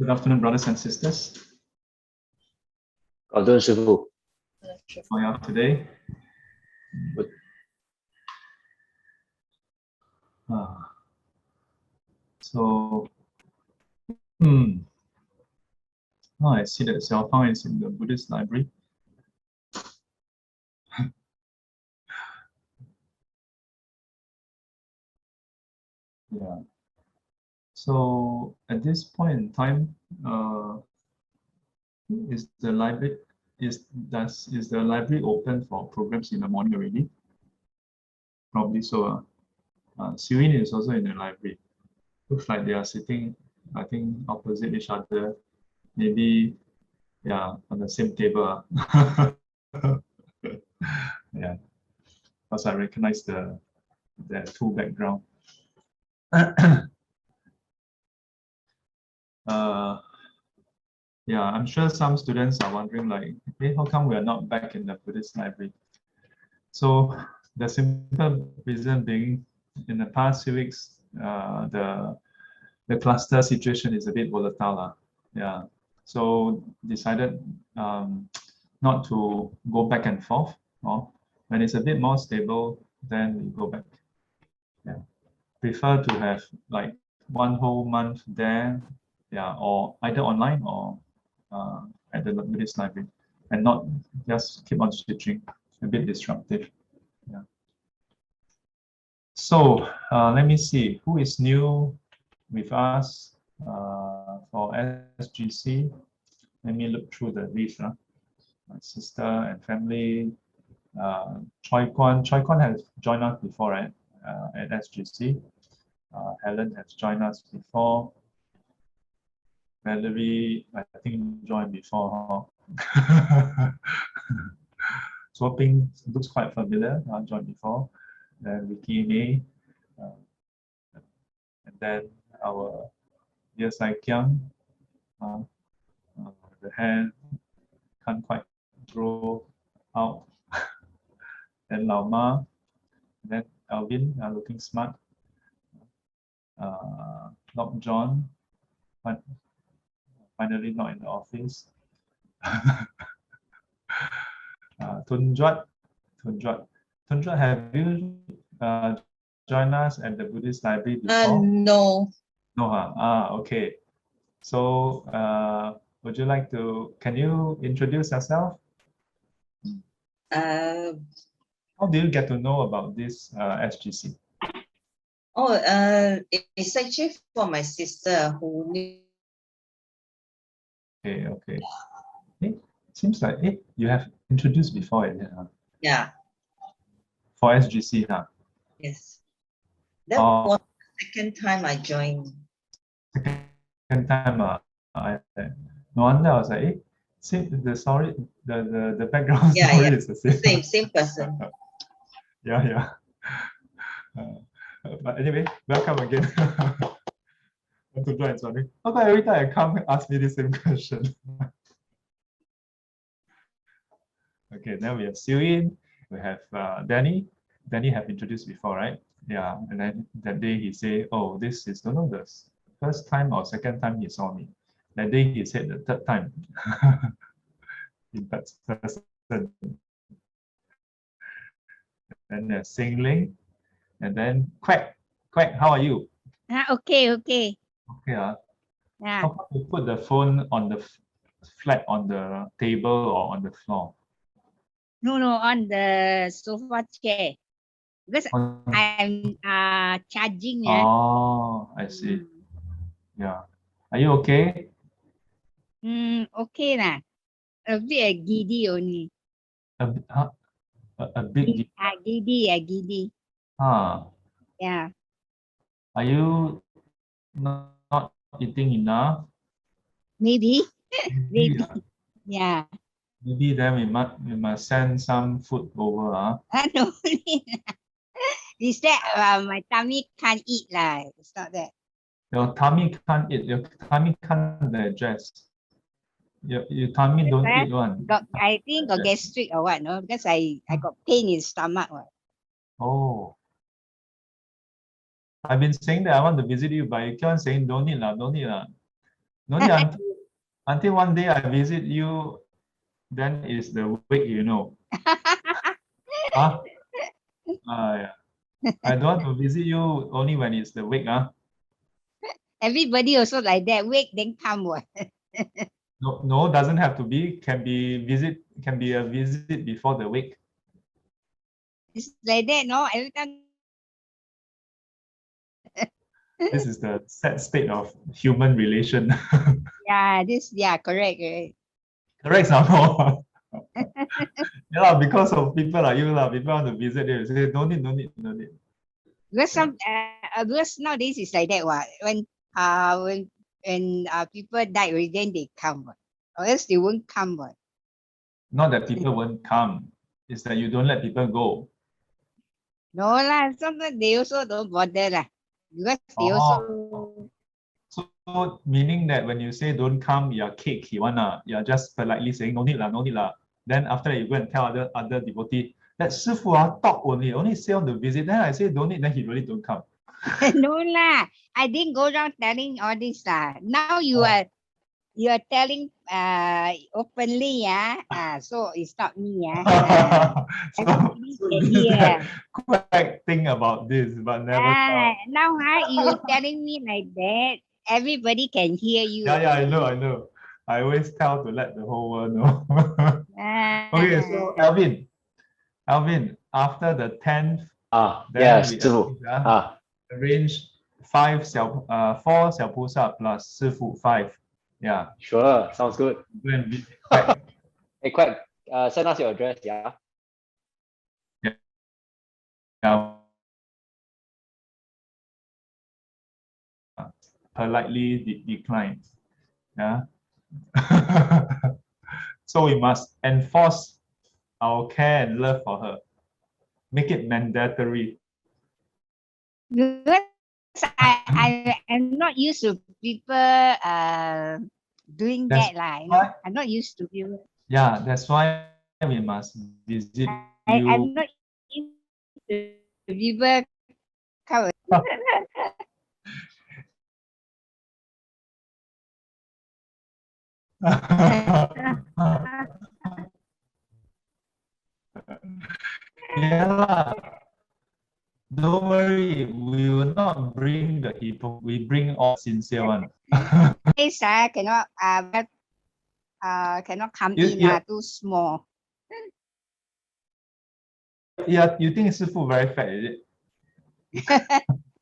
Good afternoon, brothers and sisters. 感恩师父。 How are you today? So, I see that Xiaofang is in the Buddhist library. Yeah. So at this point in time, is the library open for programs in the morning already? Probably so. Sirin is also in the library. Looks like they are sitting, I think, opposite each other. Maybe, yeah, on the same table. Yeah, because I recognize the two background. Yeah, I'm sure some students are wondering like, hey, how come we are not back in the Buddhist library? So the simple reason being, in the past few weeks, the cluster situation is a bit volatile. Yeah, so decided not to go back and forth. When it's a bit more stable, then we go back. Yeah, prefer to have like 1 whole month there, yeah, or either online or at the Buddhist library, and not just keep on switching. A bit disruptive. Yeah. So let me see who is new with us for SGC. Let me look through the list. My sister and family. Choi Kwan has joined us before, right? At SGC. Helen has joined us before. Valerie, I think, joined before. Swaping looks quite familiar. Joined before. Then Vicky May. And then our dear Sai Kiang. The hand can't quite grow out. Then Lao Ma. Then Alvin, looking smart. Lock John, finally not in the office. Tunjwat, have you joined us at the Buddhist library before? No. No, okay. So would you like to, can you introduce yourself? How do you get to know about this SGC? Oh, it's actually for my sister who. Okay. It seems like you have introduced before, Yeah. For SGC, huh? Yes. That was the second time I joined. Second time, no wonder I was like, the story, the background story is the same. Same person. Yeah. But anyway, welcome again. To join, sorry. How come every time I come, ask me the same question? Okay, then we have Sirin, we have Danny. Danny have introduced before, right? Yeah, and then that day he said, oh, this is, don't know, the first time or second time he saw me. That day he said the third time. In that person. And then Sing Ling, and then Quack. Quack, how are you? Okay. Okay. Yeah. How about you put the phone on the flat on the table or on the floor? No, on the sofa chair. Because I'm charging. Oh, I see. Yeah. Are you okay? Okay lah. A bit giddy only. A bit. Giddy. Yeah. Are you not eating enough? Maybe. Yeah. Yeah. Maybe then we must send some food over. No. Is that my tummy can't eat lah. It's not that. Your tummy can't eat. Your tummy can't digest. Your tummy don't eat one. I think got gastric or what, no? Because I got pain in stomach. Oh. I've been saying that I want to visit you, but you keep on saying don't need lah. No need until one day I visit you, then is the week, you know. Huh? Yeah. I don't want to visit you only when it's the week, huh? Everybody also like that. Wait, then come what? No, no, doesn't have to be. Can be a visit before the week. It's like that, no? Every time. This is the sad state of human relation. Yeah, correct. Correct, Samo. Yeah, because of people like you, people want to visit, they say, no need. Because nowadays it's like that. What when people die already, then they come. What? Or else they won't come. What? Not that people won't come, it's that you don't let people go. No lah. Sometimes they also don't bother lah. Because they also. So meaning that when you say don't come, you're cake, you're just politely saying no need lah. Then after that you go and tell other devotee that Sifu talk only say on the visit. Then I say don't need, then he really don't come. No lah. I didn't go around telling all this lah. Now you are telling openly, so it's not me, So yeah. quite think about this, but never tell. Now you telling me like that, everybody can hear you. Yeah, I know. I always tell to let the whole world know. Okay, so Alvin, after the 10th, then we arrange 4 小菩萨 plus 师父 5. Yeah. Sure, sounds good. Hey, quite send us your address, yeah. Politely decline. Yeah. So we must enforce our care and love for her. Make it mandatory. Because I am not used to people doing that lah. I'm not used to people. Yeah, that's why we must visit you. I'm not used to people come. Yeah. Don't worry, we will not bring the people. We bring all sincere one. Yes, cannot come in, too small. Yeah, you think Sifu very fat, is it?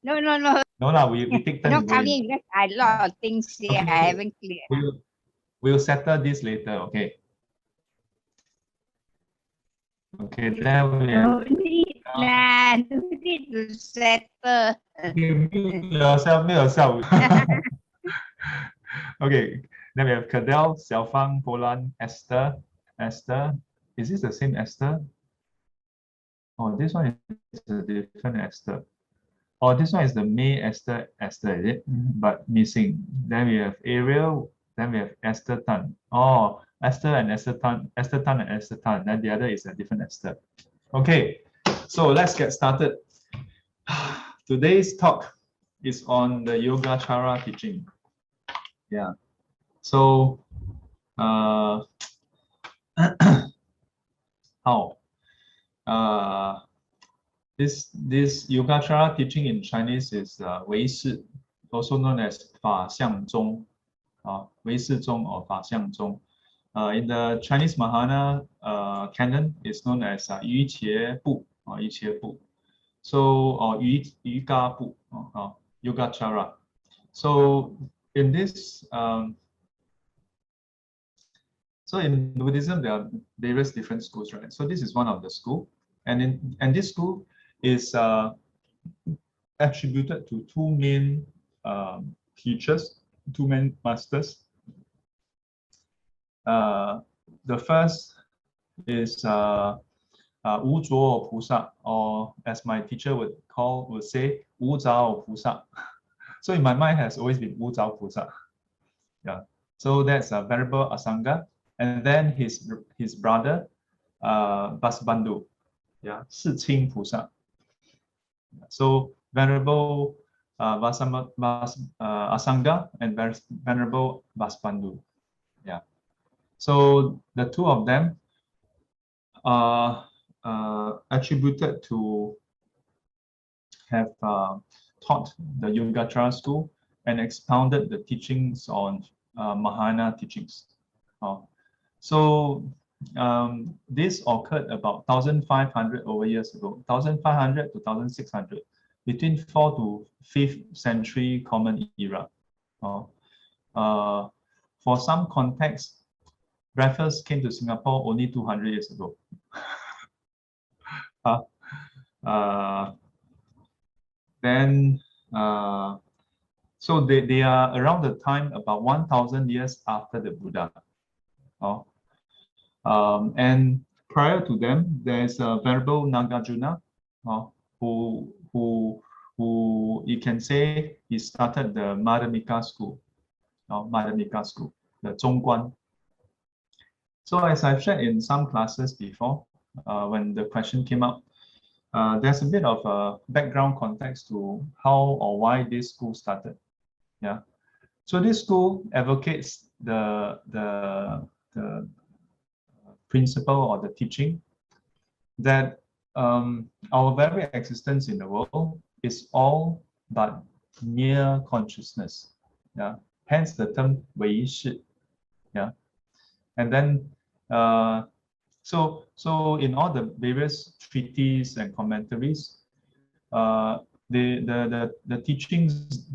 No. No lah, we take turns. Not coming because a lot of things here I haven't cleared. We'll settle this later, okay? Okay, then we No need to settle. mute yourself. Okay, then we have Cadell, Xiaofang, Polan, Esther. Is this the same Esther? Oh, this one is a different Esther. Oh, this one is the May Esther, is it? But missing. Then we have Ariel. Then we have Esther Tan. Oh, Esther and Esther Tan. Then the other is a different Esther. Okay, so let's get started. Today's talk is on the Yogachara teaching. Yeah. So, how? This Yogachara teaching in Chinese is Wei Shi, also known as Fa Xiang Zhong, Wei Shi Zhong or Fa Xiang Zhong. In the Chinese Mahana canon, it's known as Yu Qie Bu or Yu Qie Bu. So, or Yu Ga Bu, Yogachara. So, in this, so in Buddhism, there are various different schools, right? So this is one of the school, and this school is attributed to two main teachers, two main masters. The first is Wu Zhuo Pusa, or as my teacher would say, Wu Zhao Pusa. So in my mind has always been Wu Zhao Pusa. Yeah. So that's Venerable Asanga, and then his brother Basbandhu, yeah, Shi Qing Pusa. So Venerable Asanga and Venerable Vaspandu. Yeah. So the two of them are attributed to have taught the Yogacara school and expounded the teachings on Mahayana teachings. So this occurred about 1,500 over years ago, 1,500 to 1,600, between 4th to 5th century Common Era. For some context, breakfast came to Singapore only 200 years ago. So they are around the time about 1,000 years after the Buddha. And prior to them, there's a Venerable Nagarjuna, who you can say he started the Madhyamika school, the Zhongguan. So as I've shared in some classes before, when the question came up, there's a bit of a background context to how or why this school started. Yeah. So this school advocates the principle or the teaching that our very existence in the world is all but mere consciousness. Yeah. Hence the term 唯识. Yeah. And then so in all the various treatises and commentaries, the teachings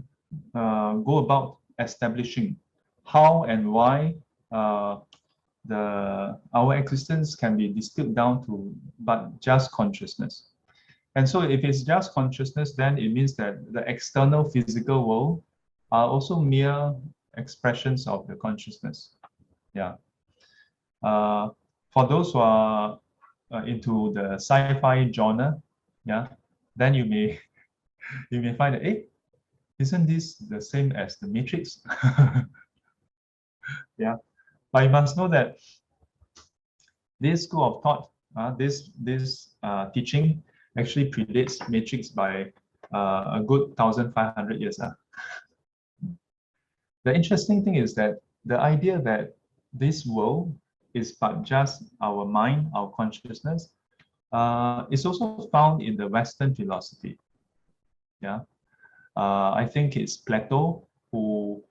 go about establishing how and why our existence can be distilled down to but just consciousness. And so if it's just consciousness, then it means that the external physical world are also mere expressions of the consciousness. Yeah. For those who are into the sci-fi genre, yeah, then you may find that, hey, isn't this the same as the Matrix? Yeah, but you must know that this school of thought, this teaching actually predates Matrix by a good 1,500 years. The interesting thing is that the idea that this world is but just our mind, our consciousness, is also found in the Western philosophy. Yeah, I think it's Plato who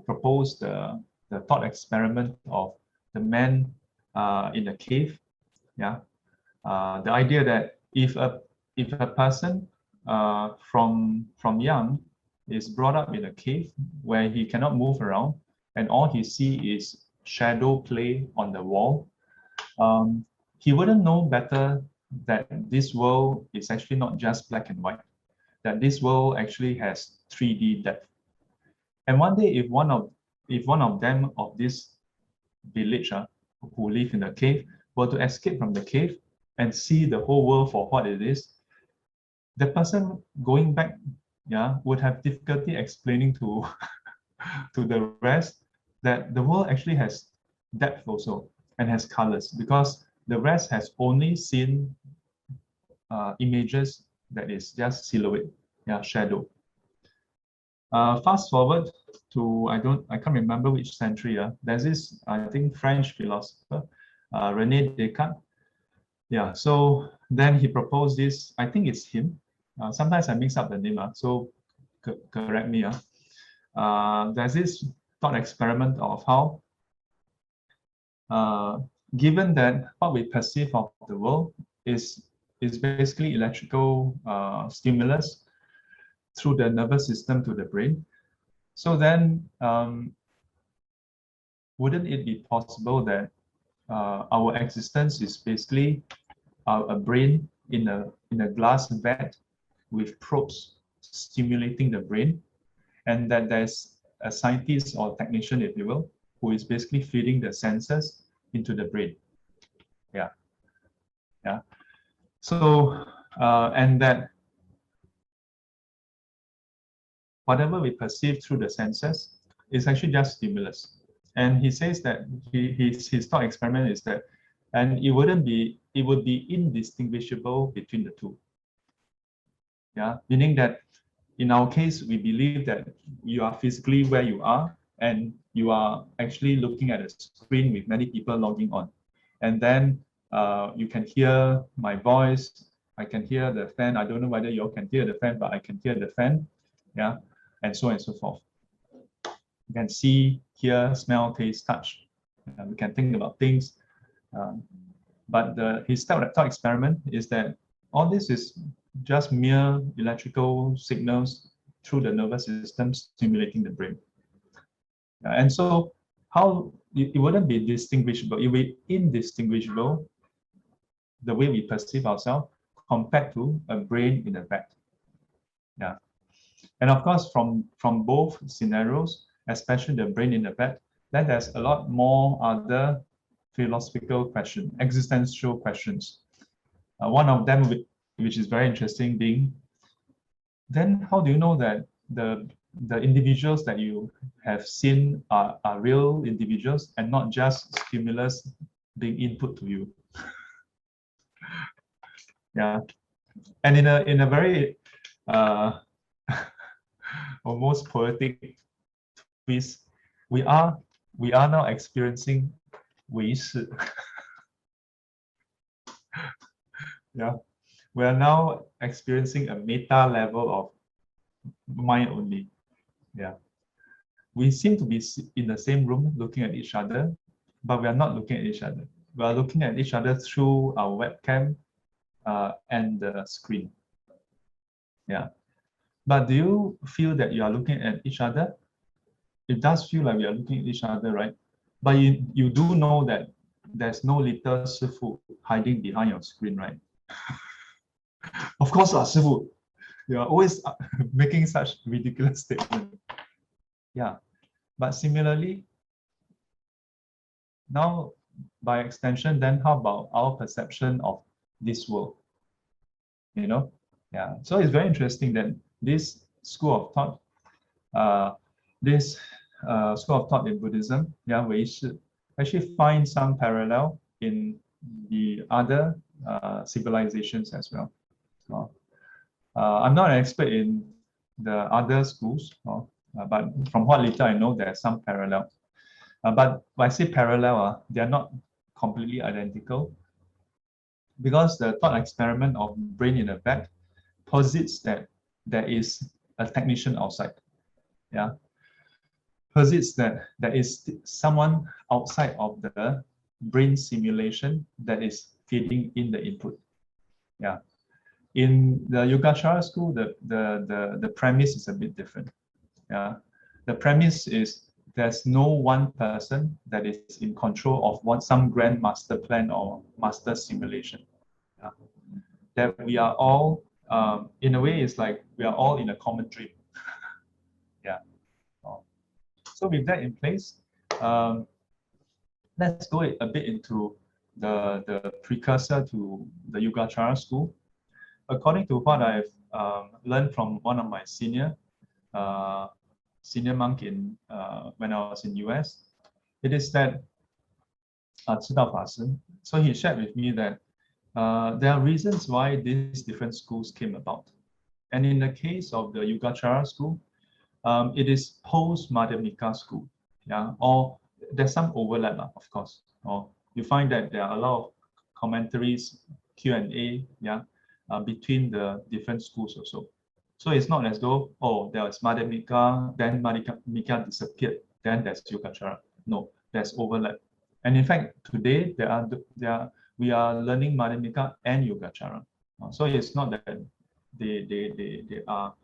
proposed the thought experiment of the man in the cave. Yeah, the idea that if a person from young is brought up in a cave where he cannot move around and all he sees is shadow play on the wall, he wouldn't know better that this world is actually not just black and white, that this world actually has 3D depth. And one day, if one of them of this village who live in the cave were to escape from the cave and see the whole world for what it is, the person going back, yeah, would have difficulty explaining to to the rest that the world actually has depth also and has colors, because the rest has only seen images that is just silhouette, yeah, shadow. Fast forward to I can't remember which century. There's this, I think, French philosopher, René Descartes. Yeah, so then he proposed this. I think it's him. Sometimes I mix up the name, so correct me. There's this thought experiment of how, given that what we perceive of the world is basically electrical stimulus through the nervous system to the brain. So then, wouldn't it be possible that our existence is basically a brain in a glass vat with probes stimulating the brain, and that there's a scientist or technician, if you will, who is basically feeding the sensors into the brain. Yeah. So, and that whatever we perceive through the senses is actually just stimulus. And he says that his thought experiment is that, and it would be indistinguishable between the two. Yeah, meaning that in our case, we believe that you are physically where you are, and you are actually looking at a screen with many people logging on. And then you can hear my voice. I can hear the fan. I don't know whether you all can hear the fan, but I can hear the fan. Yeah, and so on and so forth. You can see, hear, smell, taste, touch. We can think about things. But his thought experiment is that all this is just mere electrical signals through the nervous system stimulating the brain. And so how it wouldn't be distinguishable, it would be indistinguishable the way we perceive ourselves compared to a brain in a vat. Yeah. And of course, from both scenarios, especially the brain in the vat, then there's a lot more other philosophical questions, existential questions. One of them, which is very interesting, being, then how do you know that the individuals that you have seen are real individuals and not just stimulus being input to you? Yeah, and in a very almost poetic twist, we are now experiencing 唯识. Yeah, we are now experiencing a meta level of mind only. Yeah, we seem to be in the same room looking at each other, but we are not looking at each other. We are looking at each other through our webcam and the screen. Yeah, but do you feel that you are looking at each other? It does feel like we are looking at each other, right? But you do know that there's no little Shifu hiding behind your screen, right? Of course, Shifu. You are always making such ridiculous statements. Yeah, but similarly, now by extension, then how about our perception of this world? You know, yeah. So it's very interesting that this school of thought, school of thought in Buddhism, yeah, 唯识, actually finds some parallel in the other civilizations as well. I'm not an expert in the other schools, but from what little I know, there's some parallel. But when I say parallel, they are not completely identical, because the thought experiment of brain in a vat posits that there is a technician outside. Yeah, posits that there is someone outside of the brain simulation that is feeding in the input. Yeah. In the Yogachara school, the premise is a bit different. Yeah, the premise is there's no one person that is in control of some grand master plan or master simulation. Yeah. That we are all, in a way, it's like we are all in a common dream. Yeah. So with that in place, let's go a bit into the precursor to the Yogachara school. According to what I've learned from one of my senior monk in when I was in US, it is that so he shared with me that there are reasons why these different schools came about. And in the case of the Yogachara school, it is post-Madhyamika school. Yeah, or there's some overlap, of course. Or you find that there are a lot of commentaries, Q&A, yeah, between the different schools also. So it's not as though, oh, there was Madhyamika, then Madhyamika disappeared, then there's Yogachara. No, there's overlap. And in fact, today we are learning Madhyamika and Yogachara. So it's not that they are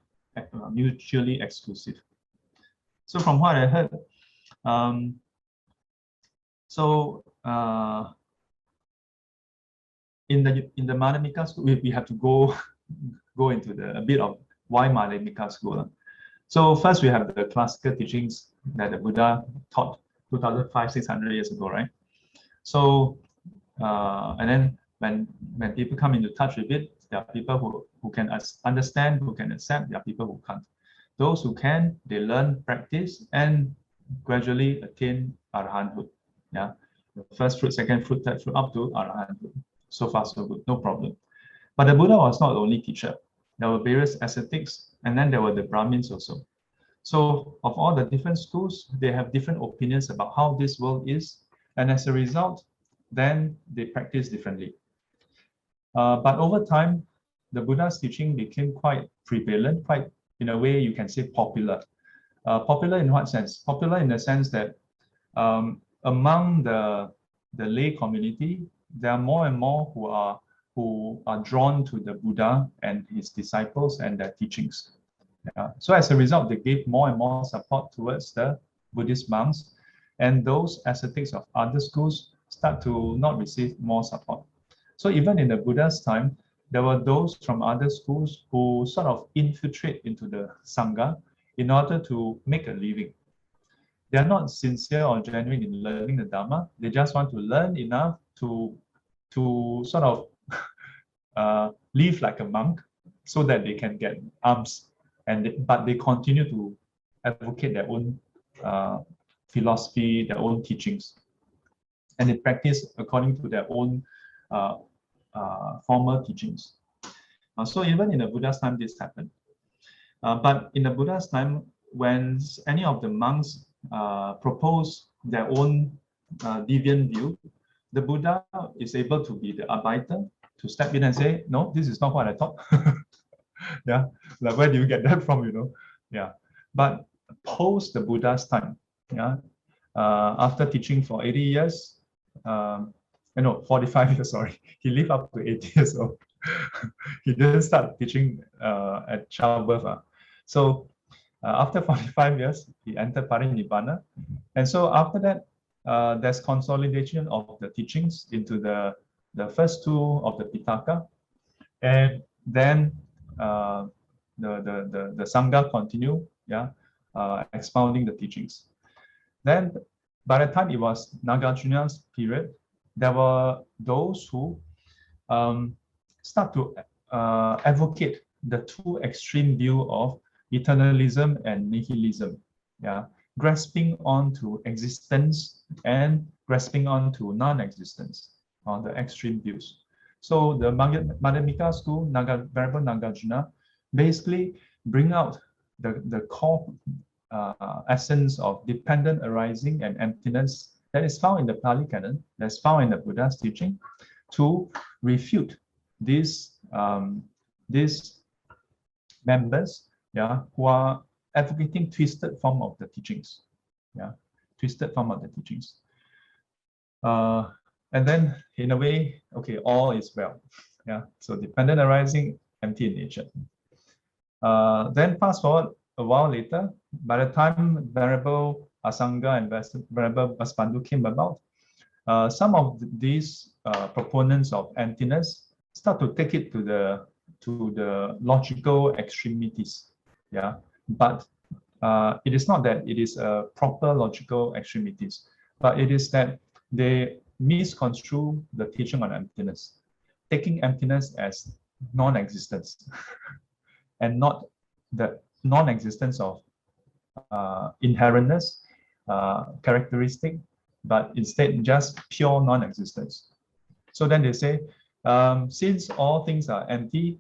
mutually exclusive. So from what I heard, in the Madhyamika school, we have to go into a bit of why Madhyamika school. So first we have the classical teachings that the Buddha taught 2,500-600 years ago, right? So and then when people come into touch with it, there are people who can understand, who can accept, there are people who can't. Those who can, they learn, practice, and gradually attain arahanthood. Yeah, the first fruit, second fruit, third fruit, up to arahanthood. So far, so good, no problem. But the Buddha was not the only teacher. There were various ascetics And then there were the Brahmins also. So of all the different schools, they have different opinions about how this world is. And as a result, then they practice differently. But over time, the Buddha's teaching became quite prevalent, quite, in a way, you can say popular. Popular in what sense? Popular in the sense that among the lay community, there are more and more who are drawn to the Buddha and his disciples and their teachings. So as a result, they gave more and more support towards the Buddhist monks, and those ascetics of other schools start to not receive more support. So even in the Buddha's time, there were those from other schools who sort of infiltrate into the Sangha in order to make a living. They are not sincere or genuine in learning the Dharma. They just want to learn enough to sort of live like a monk so that they can get alms. But they continue to advocate their own philosophy, their own teachings. And they practice according to their own formal teachings. So even in the Buddha's time, this happened. But in the Buddha's time, when any of the monks propose their own deviant view, the Buddha is able to be the arbiter, to step in and say, no, this is not what I thought. Yeah, like where do you get that from, you know? Yeah, but post the Buddha's time, yeah, after teaching for 80 years, no, 45 years, sorry, he lived up to 80 years old. He didn't start teaching at childbirth. So after 45 years, he entered Parinibbana. And so after that, there's consolidation of the teachings into the first two of the Pitaka. And then the Sangha continue, yeah, expounding the teachings. Then by the time it was Nagarjuna's period, there were those who start to advocate the two extreme view of eternalism and nihilism, yeah, grasping onto existence and grasping onto non-existence, on the extreme views. So the Madhyamika school, Venerable Nagarjuna, basically bring out the core essence of dependent arising and emptiness that is found in the Pali Canon, that's found in the Buddha's teaching, to refute these members, yeah, who are advocating twisted form of the teachings, yeah, twisted form of the teachings. And then, in a way, okay, all is well, yeah. So dependent arising, empty in nature. Then fast forward a while later, by the time Venerable Asanga and Venerable Vasubandhu came about, some of these proponents of emptiness start to take it to the logical extremities, yeah. But it is not that it is a proper logical extremities, but it is that they misconstrue the teaching on emptiness, taking emptiness as non-existence and not the non-existence of inherentness, characteristic, but instead just pure non-existence. So then they say, since all things are empty,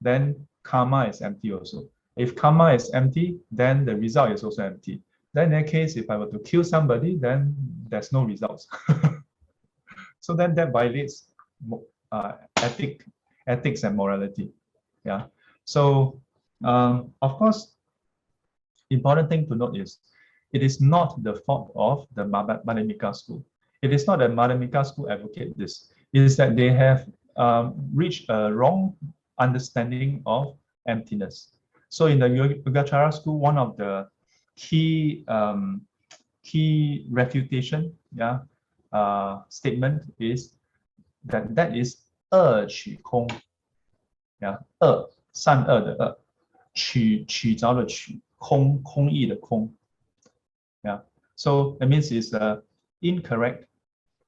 then karma is empty also. If karma is empty, then the result is also empty. Then in that case, if I were to kill somebody, then there's no results. So then that violates ethics and morality. Yeah. So of course, important thing to note is it is not the fault of the Madhyamika school. It is not that Madhyamika school advocate this. It is that they have reached a wrong understanding of emptiness. So in the Yogachara school, one of the key refutation, yeah, statement is that is 二取空, yeah, 二善恶的恶，取着的取，空义的空， yeah. So it means it's incorrect,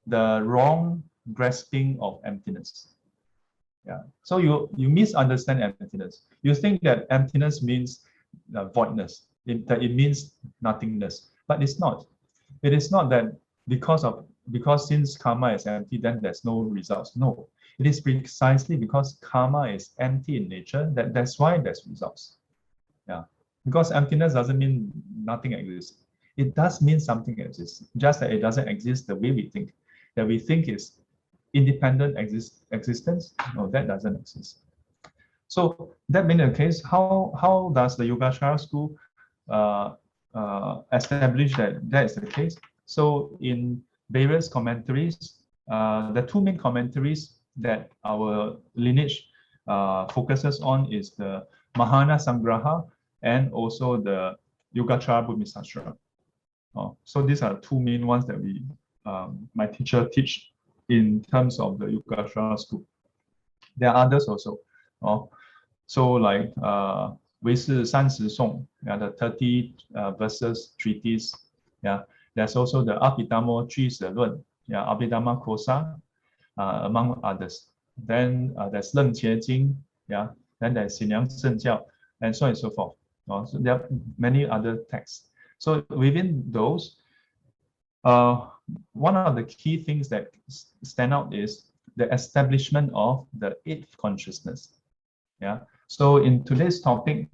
the wrong grasping of emptiness. Yeah. So you misunderstand emptiness. You think that emptiness means voidness, that it means nothingness, but it's not. It is not that because since karma is empty, then there's no results. No, it is precisely because karma is empty in nature that's why there's results. Yeah, because emptiness doesn't mean nothing exists. It does mean something exists, just that it doesn't exist the way we think. That we think is independent existence. No, that doesn't exist. So that being the case, how does the Yogachara school establish that that is the case? So in various commentaries, the two main commentaries that our lineage focuses on is the Mahana Sangraha and also the Yogachara Buddhisastra. So these are two main ones that we my teacher teach in terms of the Yogachara school. There are others also. So like 唯是30颂, yeah, the 30 verses treatise. Yeah, there's also the Abhidhamma 居舍论, yeah, Abhidhamma Kosa, among others. Then there's 楞伽经, yeah, then there's 显扬圣教, and so on and so forth. So there are many other texts. So within those, one of the key things that stand out is the establishment of the eighth consciousness. Yeah. So in today's topic,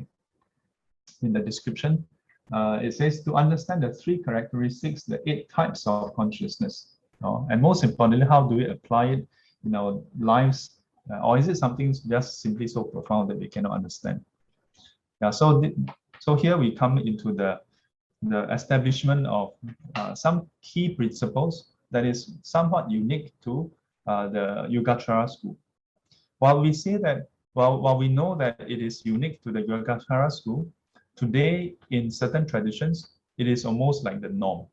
in the description, it says to understand the three characteristics, the 8 types of consciousness, and most importantly, how do we apply it in our lives, or is it something just simply so profound that we cannot understand? Yeah. So here we come into the establishment of some key principles that is somewhat unique to the Yogachara school. While we say that, while we know that it is unique to the Yogachara school, today in certain traditions, it is almost like the norm.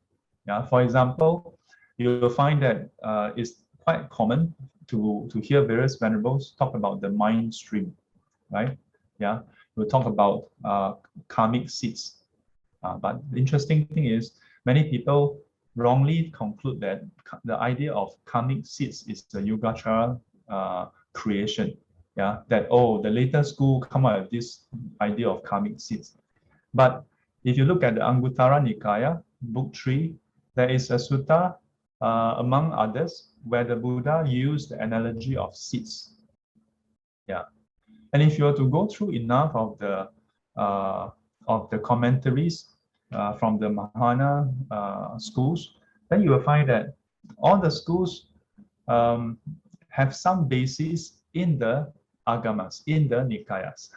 Yeah. For example, you will find that it's quite common to hear various venerables talk about the mind stream, right? Yeah. We'll talk about karmic seeds. But the interesting thing is, many people wrongly conclude that the idea of karmic seeds is the Yogachara creation. Yeah, that the later school come out with this idea of karmic seeds. But if you look at the Anguttara Nikaya, book 3, there is a sutta, among others, where the Buddha used the analogy of seeds. Yeah, and if you were to go through enough of the commentaries from the Mahana schools, then you will find that all the schools have some basis in the agamas, in the nikayas.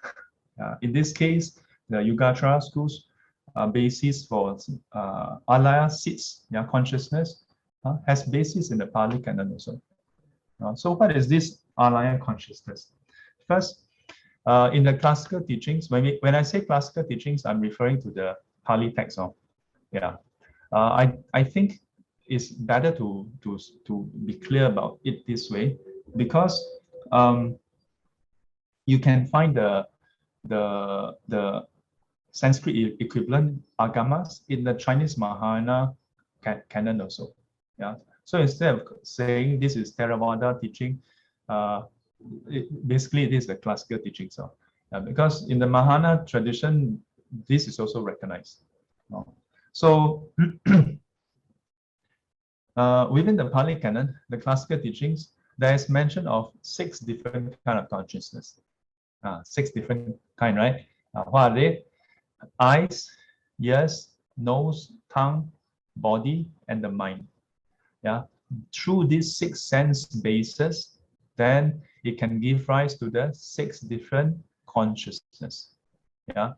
In this case, the Yogachara schools basis for Alaya seeds, consciousness, has basis in the Pali Canon also. So what is this Alaya consciousness? First, in the classical teachings, when I say classical teachings, I'm referring to the Pali text. I think it's better to be clear about it this way, because you can find the Sanskrit equivalent agamas in the Chinese Mahayana canon also. Yeah. So instead of saying this is Theravada teaching, basically it is the classical teaching. So because in the Mahayana tradition, this is also recognized. So within the Pali canon, the classical teachings, there is mention of 6 different kind of consciousness. 6 different kind, right? What are they? Eyes, ears, nose, tongue, body, and the mind. Yeah. Through these 6 sense bases, then it can give rise to the 6 different consciousness. Yeah.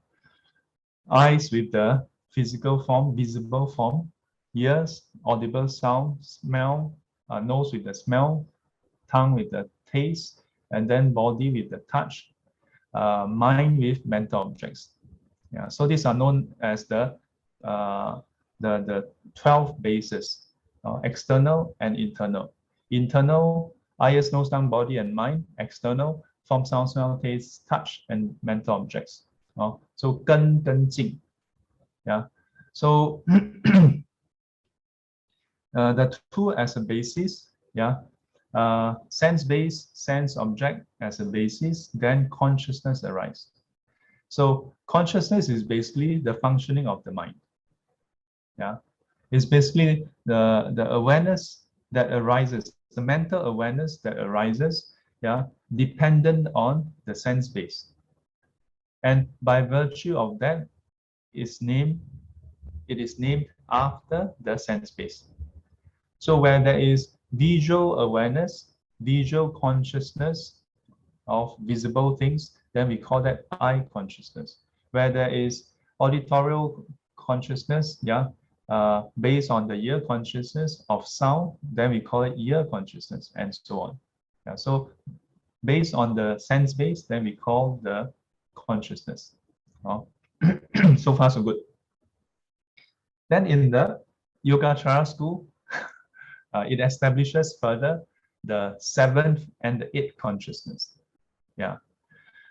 Eyes with the physical form, visible form, ears, audible sound, smell, nose with the smell, tongue with the taste, and then body with the touch, mind with mental objects. Yeah, so these are known as the 12 bases, external and internal. Internal, eyes, nose, tongue, body, and mind. External, form, sound, smell, taste, touch, and mental objects. So 根跟境. Yeah. So the 2 as a basis. Yeah. Sense base, sense object as a basis, then consciousness arises. So consciousness is basically the functioning of the mind. Yeah, it's basically the awareness that arises, the mental awareness that arises. Yeah, dependent on the sense base. And by virtue of that, it is named after the sense base. So where there is visual awareness, visual consciousness of visible things, then we call that eye consciousness. Where there is auditorial consciousness, based on the ear consciousness of sound, then we call it ear consciousness, and so on. So based on the sense base, then we call the consciousness. So far, so good. Then in the Yogacara school, it establishes further the 7th and the 8th consciousness.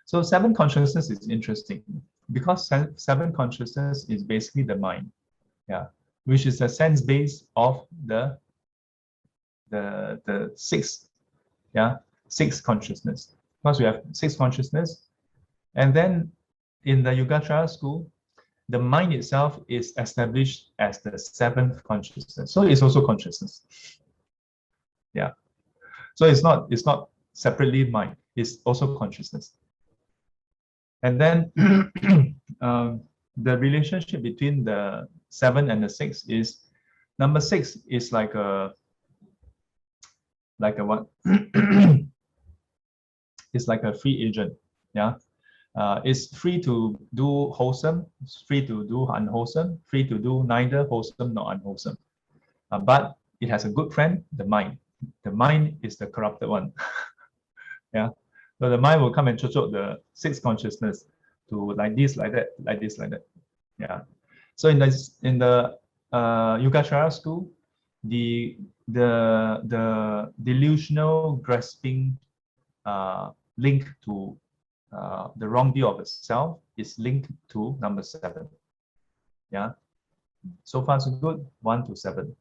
So 7th consciousness is interesting because 7th consciousness is basically the mind, which is the sense base of the 6th, 6th consciousness. Because we have 6th consciousness, and then in the Yogacara school, the mind itself is established as the 7th consciousness. So it's also consciousness. So it's not separately mind, it's also consciousness. And then the relationship between the 7 and the 6 is, number 6 is like a what? It's like a free agent. It's free to do wholesome, it's free to do unwholesome, free to do neither wholesome nor unwholesome. But it has a good friend, the mind. The mind is the corrupted one. So the mind will come and choke the 6th consciousness to like this, like that, like this, like that. So in the Yogachara school, the delusional grasping link to the wrong view of itself is linked to number 7. So far so good, 1 to 7.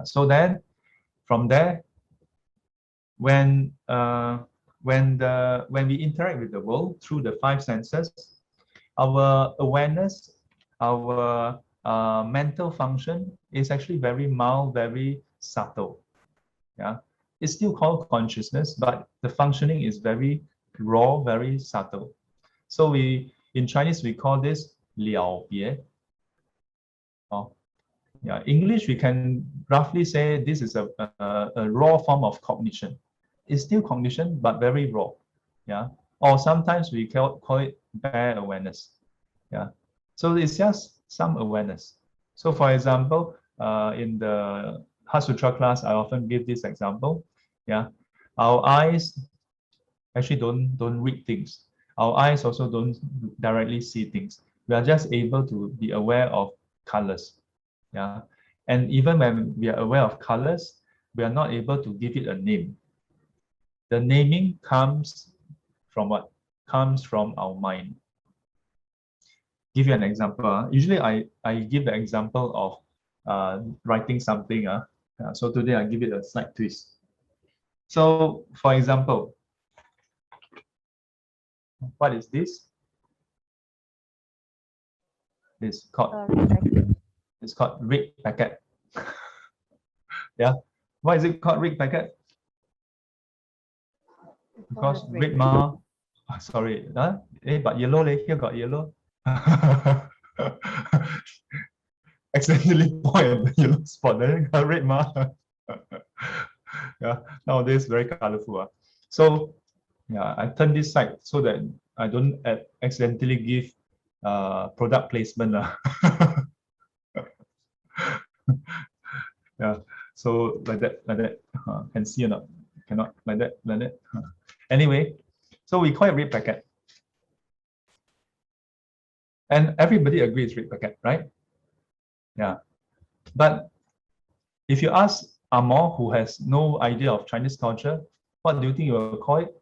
So then from there, when we interact with the world through the 5 senses, our awareness, our mental function is actually very mild, very subtle. It's still called consciousness, but the functioning is very raw, very subtle. So in Chinese we call this liao bie. English we can roughly say this is a raw form of cognition. It's still cognition, but very raw. Or sometimes we call it bare awareness. So it's just some awareness. So for example, in the Heart Sutra class, I often give this example. Our eyes actually don't read things. Our eyes also don't directly see things. We are just able to be aware of colors. And even when we are aware of colors, we are not able to give it a name. The naming comes from what? Comes from our mind. Give you an example. Usually I give the example of writing something. So today I give it a slight twist. So for example, what is this? It's called red packet. Why is it called red packet? Because red ma. Sorry, but yellow here got yellow. Accidentally point at the yellow spot, then got red ma. Nowadays very colorful. So I turn this side so that I don't accidentally give product placement. So like that, can see or not? Cannot, like that. Anyway, so we call it red packet. And everybody agrees red packet, right? But if you ask Amor, who has no idea of Chinese culture, what do you think you will call it?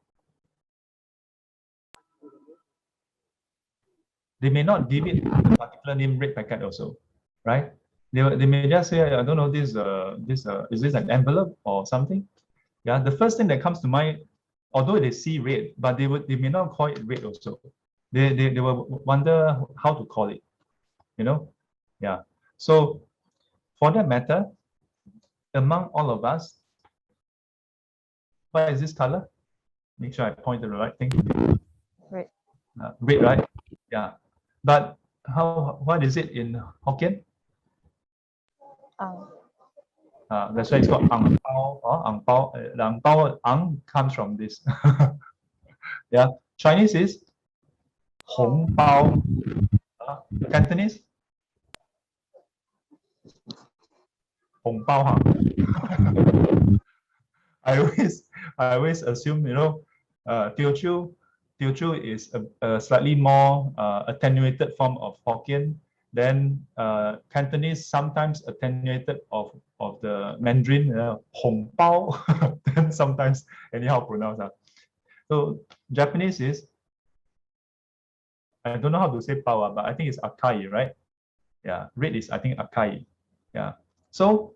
They may not give it a particular name, red packet also, right? They may just say, I don't know, is this an envelope or something? The first thing that comes to mind, although they see red, but they may not call it red also. They will wonder how to call it, So for that matter, among all of us, what is this color? Make sure I point to the right thing. Red. Red, right? Yeah. But what is it in Hokkien? That's why it's called ang pao or ang pao. The ang pao, ang comes from this. Yeah. Chinese is hong pao. Cantonese? Hong pao, huh? I always assume, you know, Teochew is a slightly more attenuated form of Hokkien. Then Cantonese sometimes attenuated of the Mandarin, Hong Bao. Then sometimes anyhow pronounced. So Japanese is, I don't know how to say Bao, but I think it's Akai, right? Yeah, red is I think Akai. Yeah. So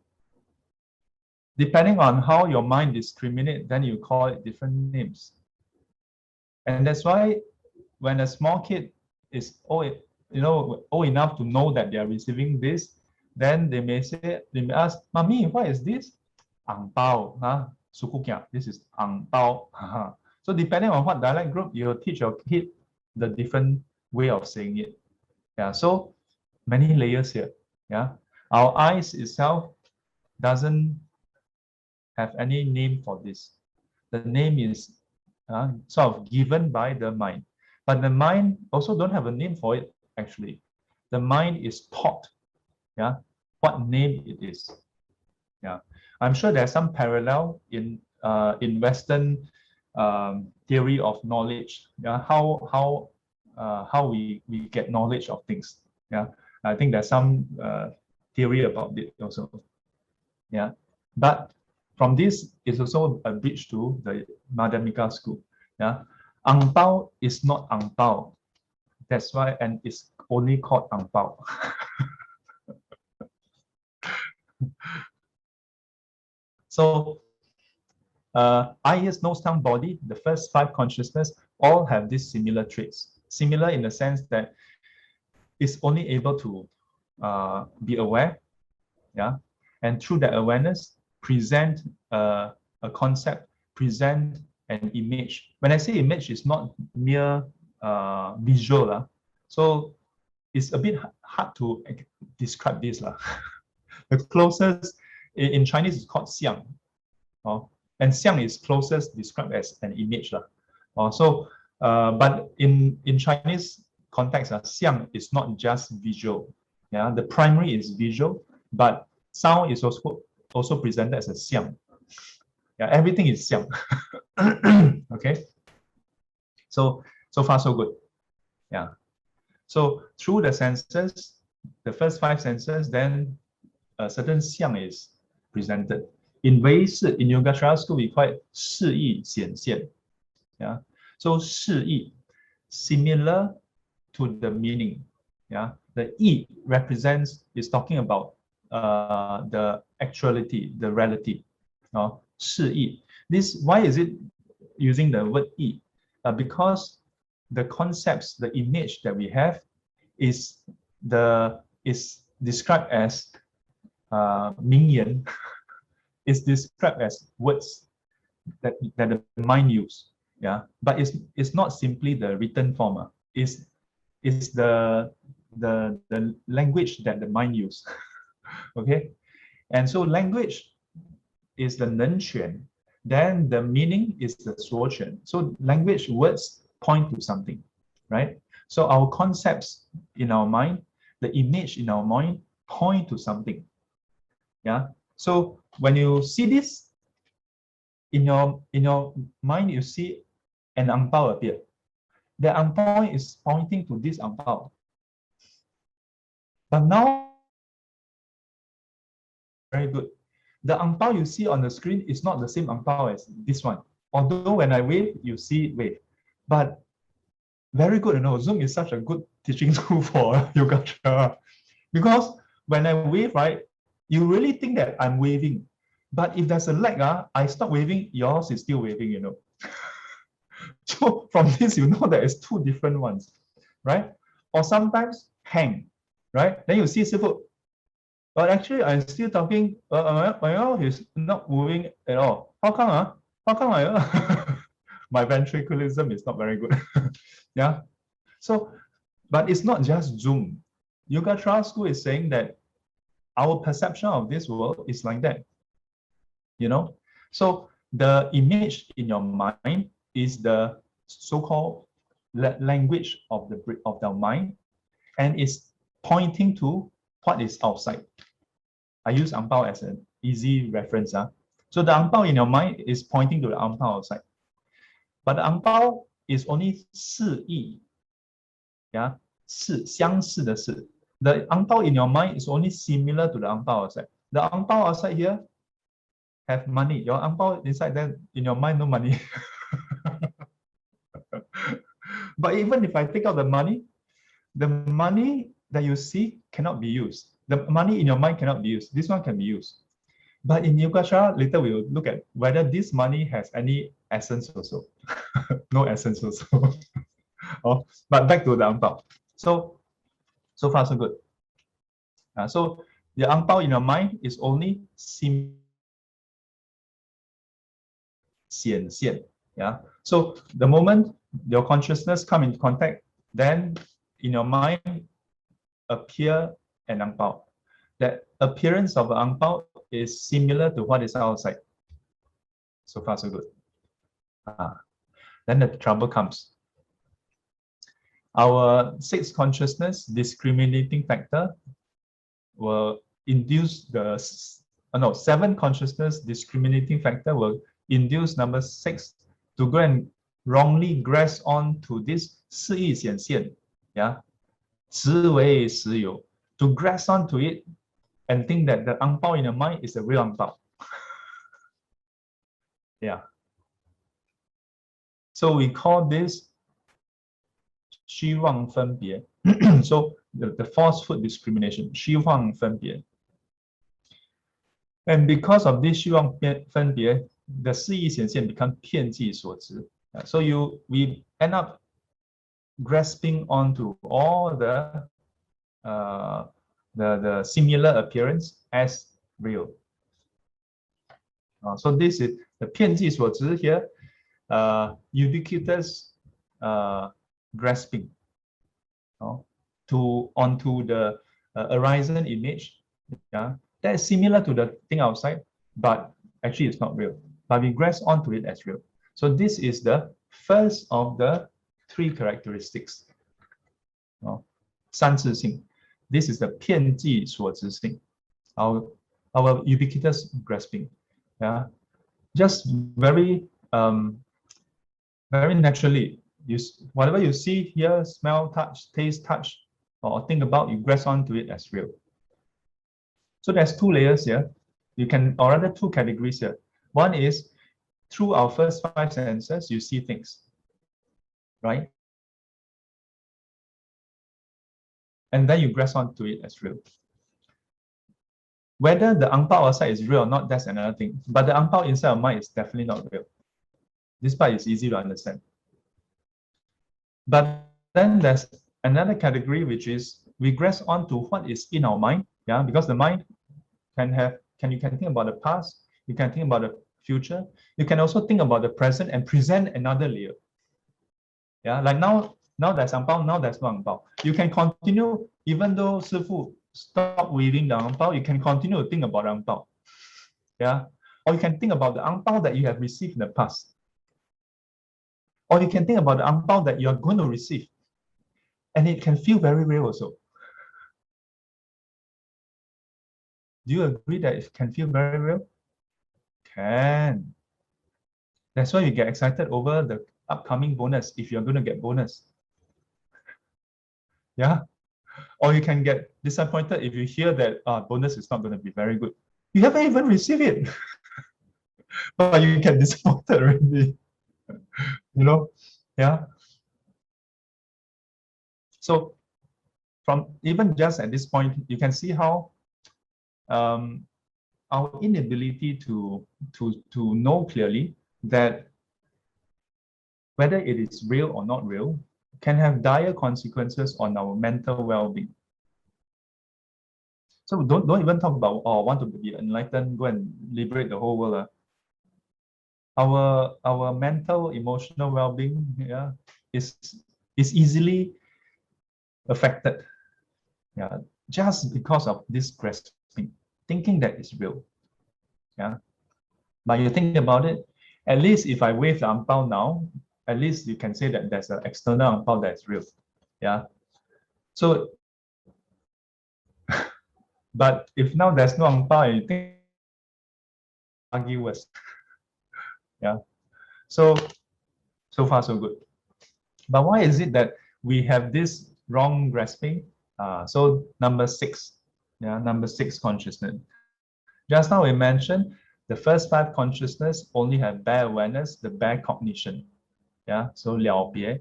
depending on how your mind discriminates, then you call it different names. And that's why when a small kid is old enough to know that they are receiving this, then they may ask, Mommy, what is this? Ang Bao, huh? Sukukia, this is Ang Bao. So depending on what dialect group, you teach your kid the different way of saying it. Yeah, so many layers here. Yeah, our eyes itself doesn't have any name for this. The name is sort of given by the mind. But the mind also don't have a name for it, actually. The mind is taught, yeah, what name it is. Yeah, I'm sure there's some parallel in Western theory of knowledge. Yeah, how we get knowledge of things. Yeah, I think there's some theory about it also. Yeah, but from this is also a bridge to the Madhyamika school. Yeah, Ang Pao is not Ang Pao. That's why, and it's only called Ang Pao. So, eye, ears, nose, tongue, body, the first 5 consciousness all have these similar traits. Similar in the sense that it's only able to be aware, yeah, and through that awareness, present a concept, present an image. When I say image, it's not mere visual. So it's a bit hard to describe this. The closest, in Chinese, is called xiang. And xiang is closest described as an image. But in Chinese context, xiang is not just visual. Yeah, the primary is visual, but sound is also presented as a xiang. Yeah, everything is xiang. Okay. So far so good. Yeah. So through the senses, the first 5 senses, then a certain xiang is presented. In Yogachara school, we call it 示意显现. Yeah. So 示意, similar to the meaning. Yeah. The yi is talking about the actuality, the reality. 示意. This, why is it using the word yi? Because the concepts, the image that we have is described as 名言, is described as words that the mind use. Yeah, but it's not simply the written form. It's the language that the mind use. Okay, and so language is the 能权, then the meaning is the 所权. So language, words point to something, right? So our concepts in our mind, the image in our mind point to something. Yeah. So when you see this in your mind, you see an ang pao appear. The ang pao is pointing to this ang pao. But now, very good. The ang pao you see on the screen is not the same ang pao as this one. Although when I wave, you see it wave. But very good, Zoom is such a good teaching tool for Yogachara. Because when I wave, right, you really think that I'm waving. But if there's a lag, I stop waving, yours is still waving, So from this, you know that it's 2 different ones, right? Or sometimes hang, right? Then you see Sifu, but actually I'm still talking, he's not moving at all. How come? How come my ventriculism is not very good? Yeah. So But it's not just Zoom. Yogacara school is saying that our perception of this world is like that. You know, so the image in your mind is the so-called language of the mind, and it's pointing to what is outside. I use ang pao as an easy reference. So the ang pao in your mind is pointing to the ang pao outside. But the ang pao is only 示意. Yeah, 相似的是. The ang pao in your mind is only similar to the ang pao outside. The ang pao outside here have money. Your ang pao inside there, in your mind, no money. But even if I take out the money that you see cannot be used. The money in your mind cannot be used. This one can be used. But in Yogachara, later we will look at whether this money has any essence also. No essence also. Oh, but back to the ang pao. So far so good. So the ang pao in your mind is only 显现. Yeah. So the moment your consciousness come into contact, then in your mind appear an ang pao. The appearance of an ang pao is similar to what is outside. So far so good. Then the trouble comes. Our sixth consciousness discriminating factor will induce the seven consciousness discriminating factor will induce number 6 to go and wrongly grasp on to this 示意显现, yeah, 实为实有, to grasp onto it and think that the ang pao in your mind is a real ang pao. Yeah. So we call this 虚妄分别. So the falsehood discrimination, 虚妄分别. And because of this 虚妄分别, the 示意显现become 遍计所知. So we end up grasping onto all the similar appearance as real. So this is the 遍计所知 here, ubiquitous grasping onto the horizon image, yeah, that is similar to the thing outside, but actually it's not real. But we grasp onto it as real. So this is the first of the 3 characteristics. 三自性. This is the 遍计所知性, our ubiquitous grasping. Yeah, just very naturally, whatever you see, hear, smell, touch, taste, touch, or think about, you grasp onto it as real. So there's 2 layers here. Or rather 2 categories here. One is through our first 5 senses, you see things, right? And then you grasp onto it as real. Whether the ang pao outside is real or not, that's another thing. But the ang pao inside of mind is definitely not real. This part is easy to understand. But then there's another category, which is we grasp onto what is in our mind. Yeah, because the mind you can think about the past, you can think about the future, you can also think about the present and present another layer. Yeah, like now there's ang pao, now there's no ang pao. You can continue, even though Sifu stop weaving the ang pao, you can continue to think about ang pao. Yeah, or you can think about the ang pao that you have received in the past. Or you can think about the ang pao that you are going to receive. And it can feel very real also. Do you agree that it can feel very real? Can. That's why you get excited over the upcoming bonus if you're going to get bonus. Yeah. Or you can get disappointed if you hear that bonus is not going to be very good. You haven't even received it. But you get disappointed already. You know? Yeah. So from even just at this point, you can see how our inability to know clearly that whether it is real or not real can have dire consequences on our mental well-being. So don't even talk about want to be enlightened, go and liberate the whole world. Our mental, emotional well-being, yeah, is easily affected, yeah, just because of this grasping, thinking that it's real. Yeah. But you think about it, at least if I wave the ang pao now, at least you can say that there's an external ang pao that's real. Yeah. So, but if now there's no ang pao, you think argue worse. Yeah. So far so good. But why is it that we have this wrong grasping? So number 6, yeah, number 6 consciousness. Just now we mentioned the first 5 consciousness only have bare awareness, the bare cognition. Yeah, so 了别.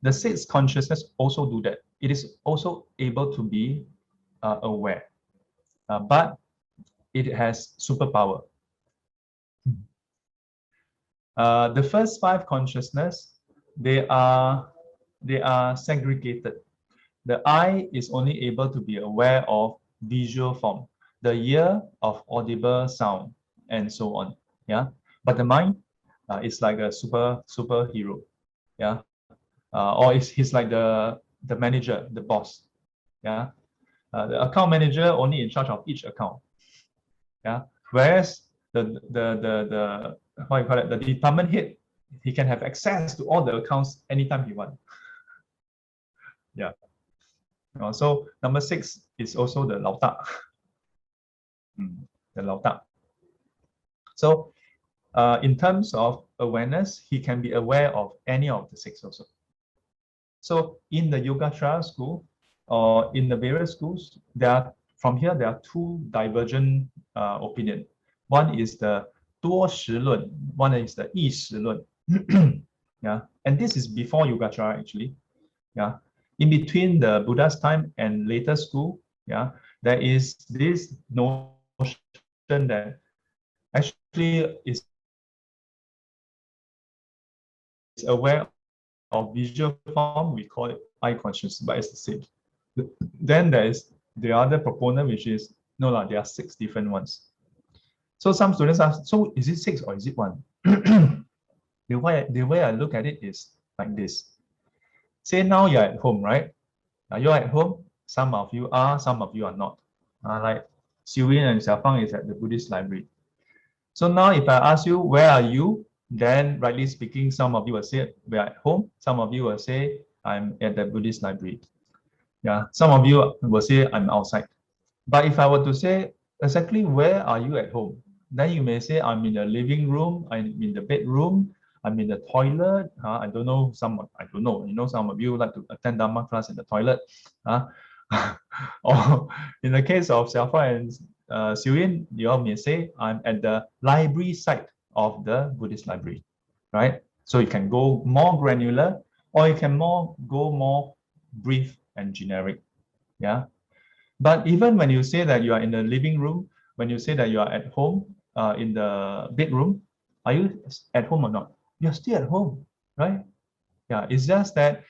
The 6th consciousness also do that. It is also able to be aware, but it has superpower. The first 5 consciousness, they are segregated. The eye is only able to be aware of visual form, the ear of audible sound, and so on. Yeah, but the mind is like a superhero. Yeah, or he's like the manager, the boss. Yeah, the account manager only in charge of each account. Yeah, whereas the what you call it, the department head, he can have access to all the accounts anytime he wants. Yeah. So number 6 is also the Lao Da. The Lao Da. So in terms of awareness, he can be aware of any of the 6 also. So in the Yogachara school or in the various schools, from here there are 2 divergent opinions. One is the 多识论, one is the 意识论. Yeah, and this is before Yogachara actually. Yeah, in between the Buddha's time and later school, yeah, there is this notion that actually is aware of visual form. We call it eye consciousness, but it's the same. Then there is the other proponent, which is no, there are 6 different ones. So some students ask, so is it 6 or is it 1? The way I look at it is like this. Say now you're at home, right? You're at home. Some of you are, some of you are not. Like Xiuyin and Xiaofang is at the Buddhist library. So now if I ask you, where are you? Then rightly speaking, some of you will say, we're at home. Some of you will say, I'm at the Buddhist library. Yeah, some of you will say, I'm outside. But if I were to say, exactly where are you at home? Then you may say, I'm in the living room, I'm in the bedroom, I'm in the toilet. I don't know. I don't know. You know, some of you like to attend Dharma class in the toilet. Or in the case of Xiaofa and Xiuyin, you all may say, I'm at the library site of the Buddhist library, right? So you can go more granular, or you can go more brief and generic. Yeah. But even when you say that you are in the living room, when you say that you are at home, in the bedroom, are you at home or not? You're still at home, right? Yeah, it's just that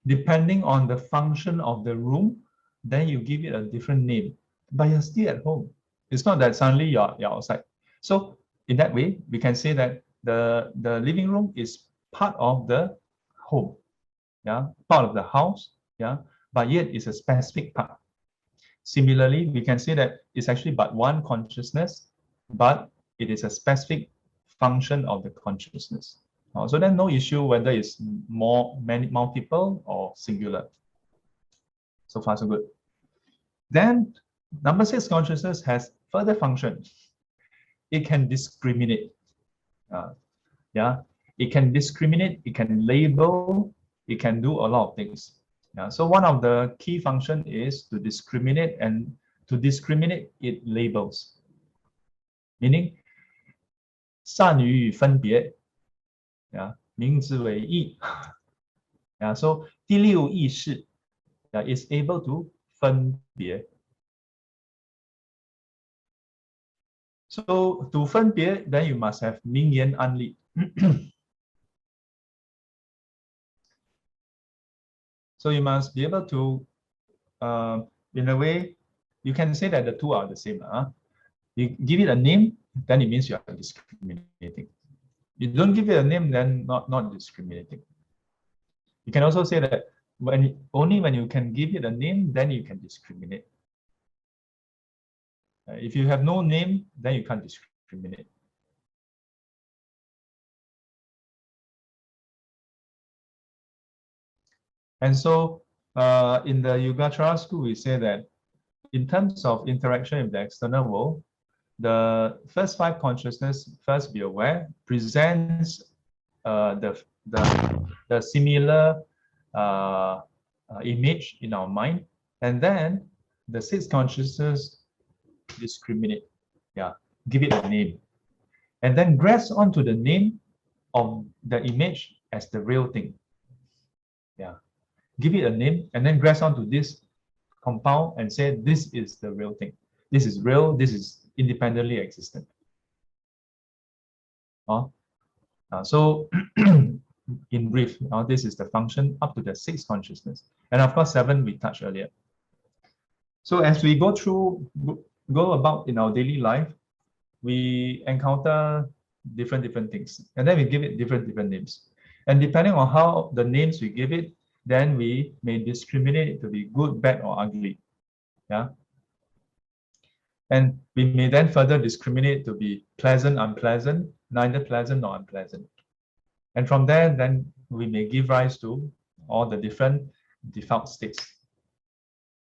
depending on the function of the room, then you give it a different name, but you're still at home. It's not that suddenly you're outside. So in that way, we can say that the living room is part of the home, yeah, part of the house, yeah, but yet it's a specific part. Similarly, we can say that it's actually but one consciousness, but it is a specific function of the consciousness. So then no issue whether it's multiple or singular. So far so good. Then number 6 consciousness has further function. It can discriminate. Yeah, it can discriminate, it can label, it can do a lot of things. Yeah, so one of the key function is to discriminate, and to discriminate it labels. Meaning 善于分别, yeah, 名之为义. Yeah, so 第六意识 is able to 分别. So to 分别, then you must have 名言案例. So you must be able to, in a way, you can say that the 2 are the same. You give it a name, then it means you are discriminating. You don't give it a name, then not discriminating. You can also say that only when you can give it a name, then you can discriminate. If you have no name, then you can't discriminate. And so in the Yogachara school, we say that in terms of interaction with the external world, the first 5 consciousness, first be aware, presents the similar image in our mind, and then the 6th consciousness discriminate, give it a name, and then grasp onto the name of the image as the real thing. Give it a name and then grasp onto this compound and say this is the real thing. This is real. This is independently existent. So in brief, this is the function up to the 6th consciousness, and of course 7 we touched earlier. So as we go about in our daily life, we encounter different things, and then we give it different names, and depending on how the names we give it, then we may discriminate it to be good, bad, or ugly. And we may then further discriminate to be pleasant, unpleasant, neither pleasant nor unpleasant. And from there, then we may give rise to all the different default states.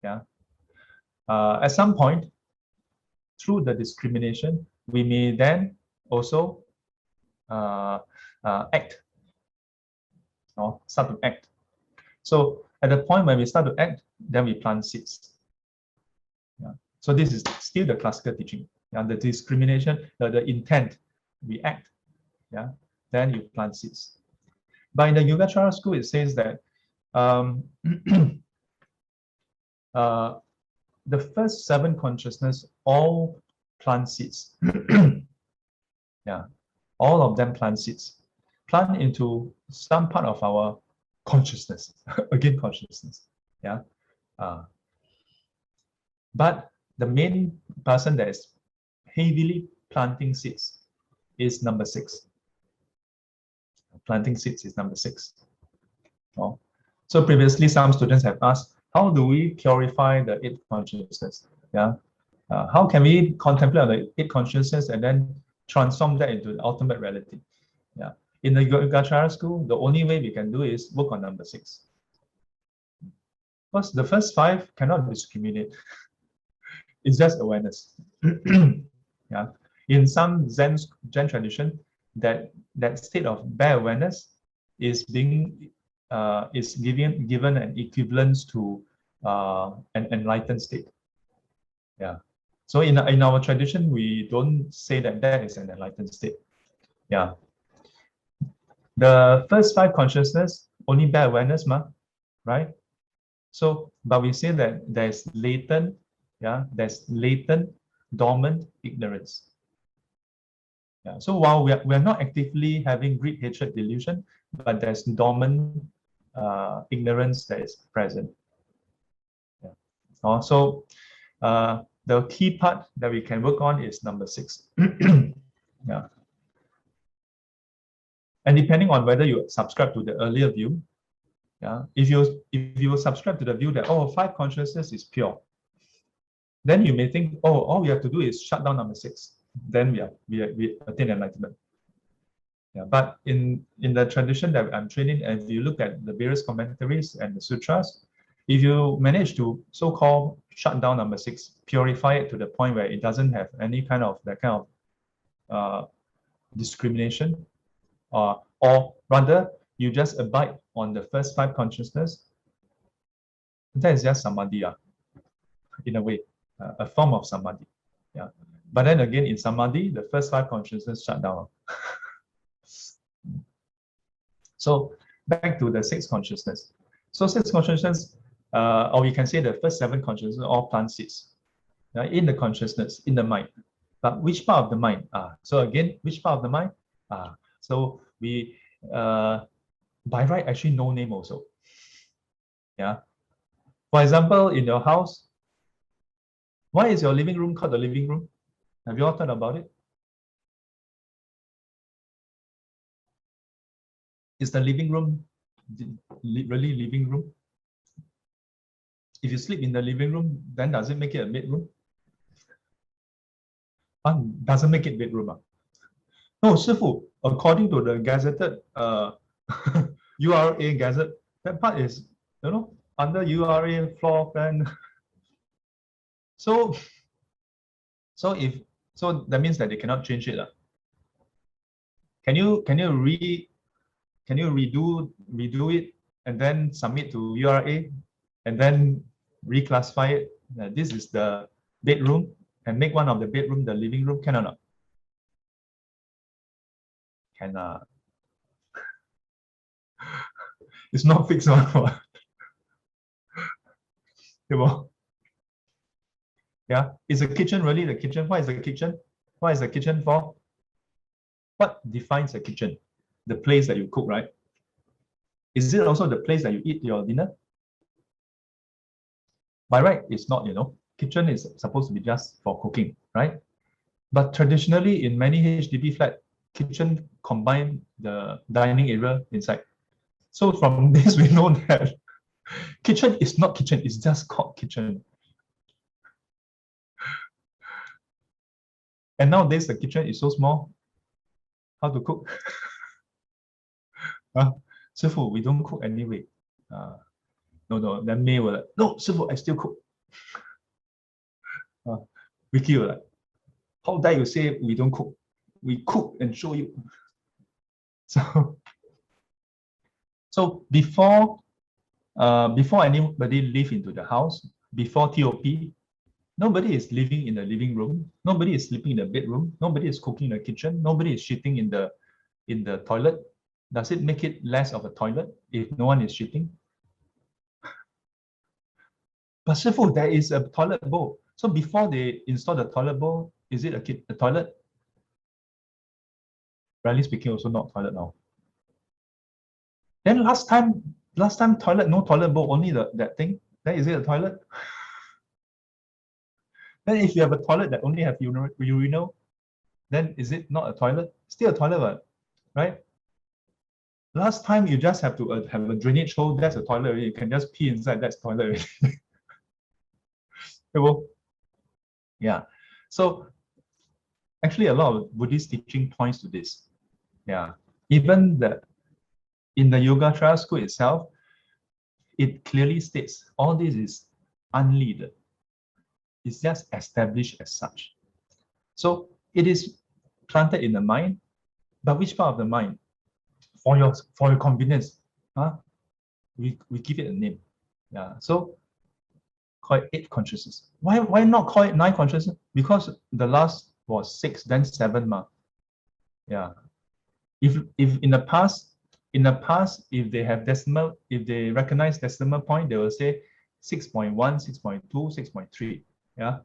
At some point, through the discrimination, we may then also act, or start to act. So at the point when we start to act, then we plant seeds. So this is still the classical teaching. The discrimination, the intent, we act. Then you plant seeds. But in the Yogachara school, it says that the first 7 consciousness all plant seeds. All of them plant seeds. Plant into some part of our consciousness. Again, consciousness. But the main person that is heavily planting seeds is number 6. Planting seeds is number 6. So previously, some students have asked, how do we purify the 8th consciousness? How can we contemplate on the 8th consciousness and then transform that into the ultimate reality? In the Yogachara school, the only way we can do is work on number 6. Because the first 5 cannot discriminate. It's just awareness. In some Zen tradition, that state of bare awareness is being given an equivalence to an enlightened state. So in our tradition, we don't say that is an enlightened state. The first 5 consciousness only bare awareness, right? So, but we say that there's latent, dormant ignorance. So while we are not actively having greed, hatred, delusion, but there's dormant ignorance that is present. So the key part that we can work on is number 6. And depending on whether you subscribe to the earlier view, if you subscribe to the view that 5 consciousness is pure, then you may think, all we have to do is shut down number 6. Then we attain enlightenment. But in the tradition that I'm training, and if you look at the various commentaries and the sutras, if you manage to so-called shut down number 6, purify it to the point where it doesn't have any kind of discrimination, or rather you just abide on the first 5 consciousness, that is just samadhi, in a way, a form of samadhi. But then again, in samadhi, the first 5 consciousness shut down. So back to the 6th consciousness. So 6th consciousness, or we can say the first 7 consciousness, all plant seeds in the consciousness, in the mind. But which part of the mind? So again, which part of the mind? So we, by right, actually no name also. For example, in your house, why is your living room called the living room? Have you all thought about it? Is the living room really living room? If you sleep in the living room, then does it make it a bedroom? Doesn't make it bedroom. No, Shifu, according to the gazetted URA gazette, that part is, under URA floor plan. So that means that they cannot change it. Can you redo it and then submit to URA and then reclassify it? This is the bedroom and make one of the bedroom the living room, can or not? Cannot. It's not fixed one. Yeah, is the kitchen really the kitchen? What is the kitchen? What is the kitchen for? What defines a kitchen? The place that you cook, right? Is it also the place that you eat your dinner? By right, it's not, Kitchen is supposed to be just for cooking, right? But traditionally, in many HDB flat, kitchen combine the dining area inside. So from this, we know that kitchen is not kitchen, it's just called kitchen. And nowadays, the kitchen is so small. How to cook? Shifu, we don't cook anyway. No, then May will like, no, Shifu, I still cook. Vicky will like, how dare you say we don't cook? We cook and show you. So before anybody live into the house, before TOP, nobody is living in the living room. Nobody is sleeping in the bedroom. Nobody is cooking in the kitchen. Nobody is shitting in the toilet. Does it make it less of a toilet if no one is shitting? But Shifu, there is a toilet bowl. So before they install the toilet bowl, is it a toilet? Rightly speaking, also not toilet now. Then last time toilet, no toilet bowl, only that thing. Then is it a toilet? Then if you have a toilet that only have urinal, then is it not a toilet? Still a toilet, right? Last time you just have to have a drainage hole, that's a toilet already. You can just pee inside, that's toilet already. Yeah. So actually a lot of Buddhist teaching points to this. Yeah. Even in the Yogachara school itself, it clearly states all this is unleaded. It's just established as such. So it is planted in the mind, but which part of the mind? For your convenience, we give it a name. Yeah. So call it 8 consciousness. Why not call it 9 consciousness? Because the last was 6, then 7 ma. Yeah. If in the past, if they have decimal, if they recognize decimal point, they will say 6.1, 6.2, 6.3. Yeah.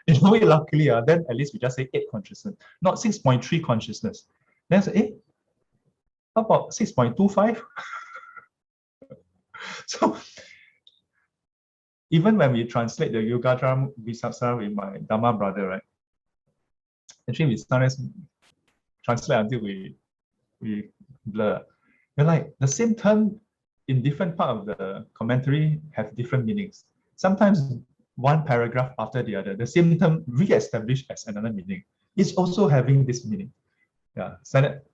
In a way, luckily, then at least we just say 8 consciousness, not 6.3 consciousness. Then say, how about 6.25? So even when we translate the Yogachara Visasara with my Dharma brother, right? Actually, we sometimes translate until we blur. They're like the same term in different part of the commentary have different meanings. Sometimes one paragraph after the other, the same term re-established as another meaning. It's also having this meaning. Yeah. So that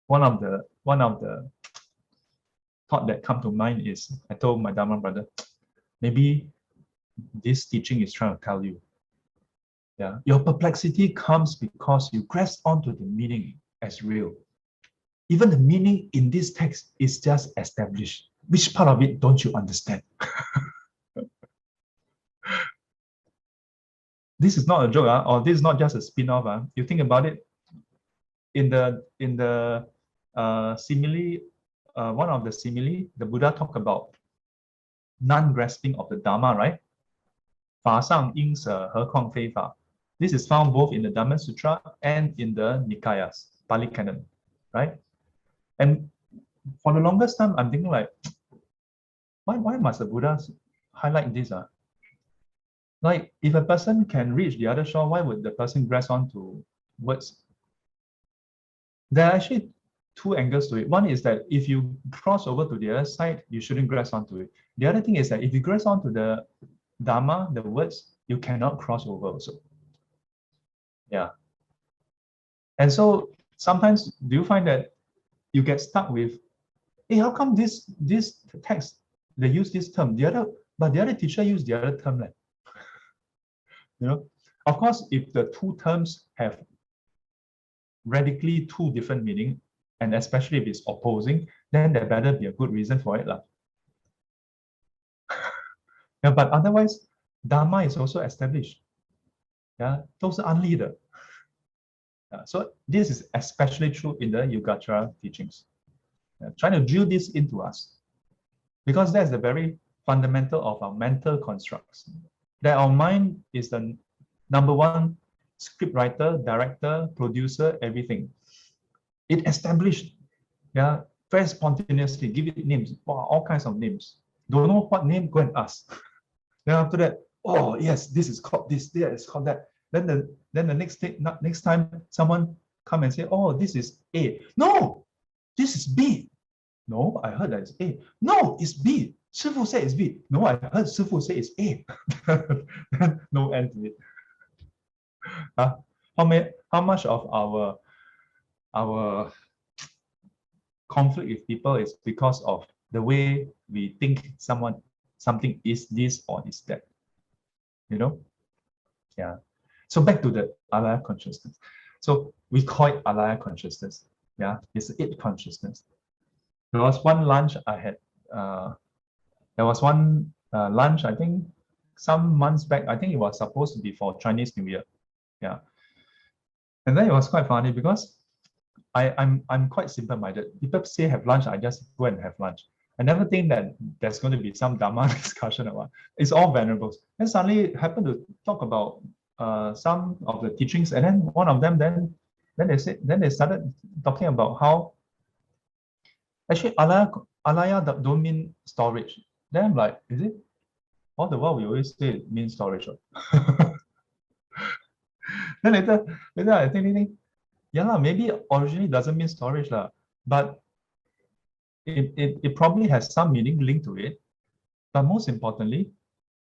one of the thought that come to mind is, I told my Dharma brother, maybe this teaching is trying to tell you, yeah, your perplexity comes because you grasp onto the meaning as real. Even the meaning in this text is just established. Which part of it don't you understand? This is not a joke, or this is not just a spin-off. You think about it, in the simile, one of the simile, the Buddha talked about non-grasping of the Dharma, right? 法上应舍，何况非法? This is found both in the Dhamma Sutra and in the Nikayas, Pali Canon, right? And for the longest time, I'm thinking like, why must the Buddha highlight this? Like, if a person can reach the other shore, why would the person grasp on to words? There are actually two angles to it. One is that if you cross over to the other side, you shouldn't grasp onto it. The other thing is that if you grasp onto the Dharma, the words, you cannot cross over also. Yeah. And so sometimes do you find that you get stuck with, hey, how come this text, they use this term, but the other teacher used the other term, like, you know? Of course, if the two terms have radically two different meaning, and especially if it's opposing, then there better be a good reason for it. Yeah, but otherwise, Dharma is also established. Yeah, those are unleader. Yeah, so this is especially true in the Yogachara teachings. Yeah, trying to drill this into us, because that's the very fundamental of our mental constructs. That our mind is the number one script writer, director, producer, everything. It established, yeah, very spontaneously, give it names, wow, all kinds of names. Don't know what name, go and ask. Then after that, oh yes, this is called this, that is called that. Then the next time someone come and say, oh, this is A. No, this is B. No, I heard that it's A. No, it's B. Shifu said it's B. No, I heard Shifu say it's A. No end to it. How much of our conflict with people is because of the way we think something is this or is that, you know? Yeah. So back to the Alaya consciousness. So we call it Alaya consciousness. Yeah, it's it consciousness. There was one lunch I had. There was one lunch, I think, some months back. I think it was supposed to be for Chinese New Year. Yeah. And then it was quite funny because I'm quite simple-minded. People say have lunch, I just go and have lunch. I never think that there's going to be some Dharma discussion or what. It's all venerables. And suddenly happened to talk about some of the teachings, and then one of them then they started talking about how actually Alaya don't mean storage. Then I'm like, is it? All the while we always say it means storage. Then later I think, yeah lah, maybe originally doesn't mean storage lah, but it probably has some meaning linked to it. But most importantly,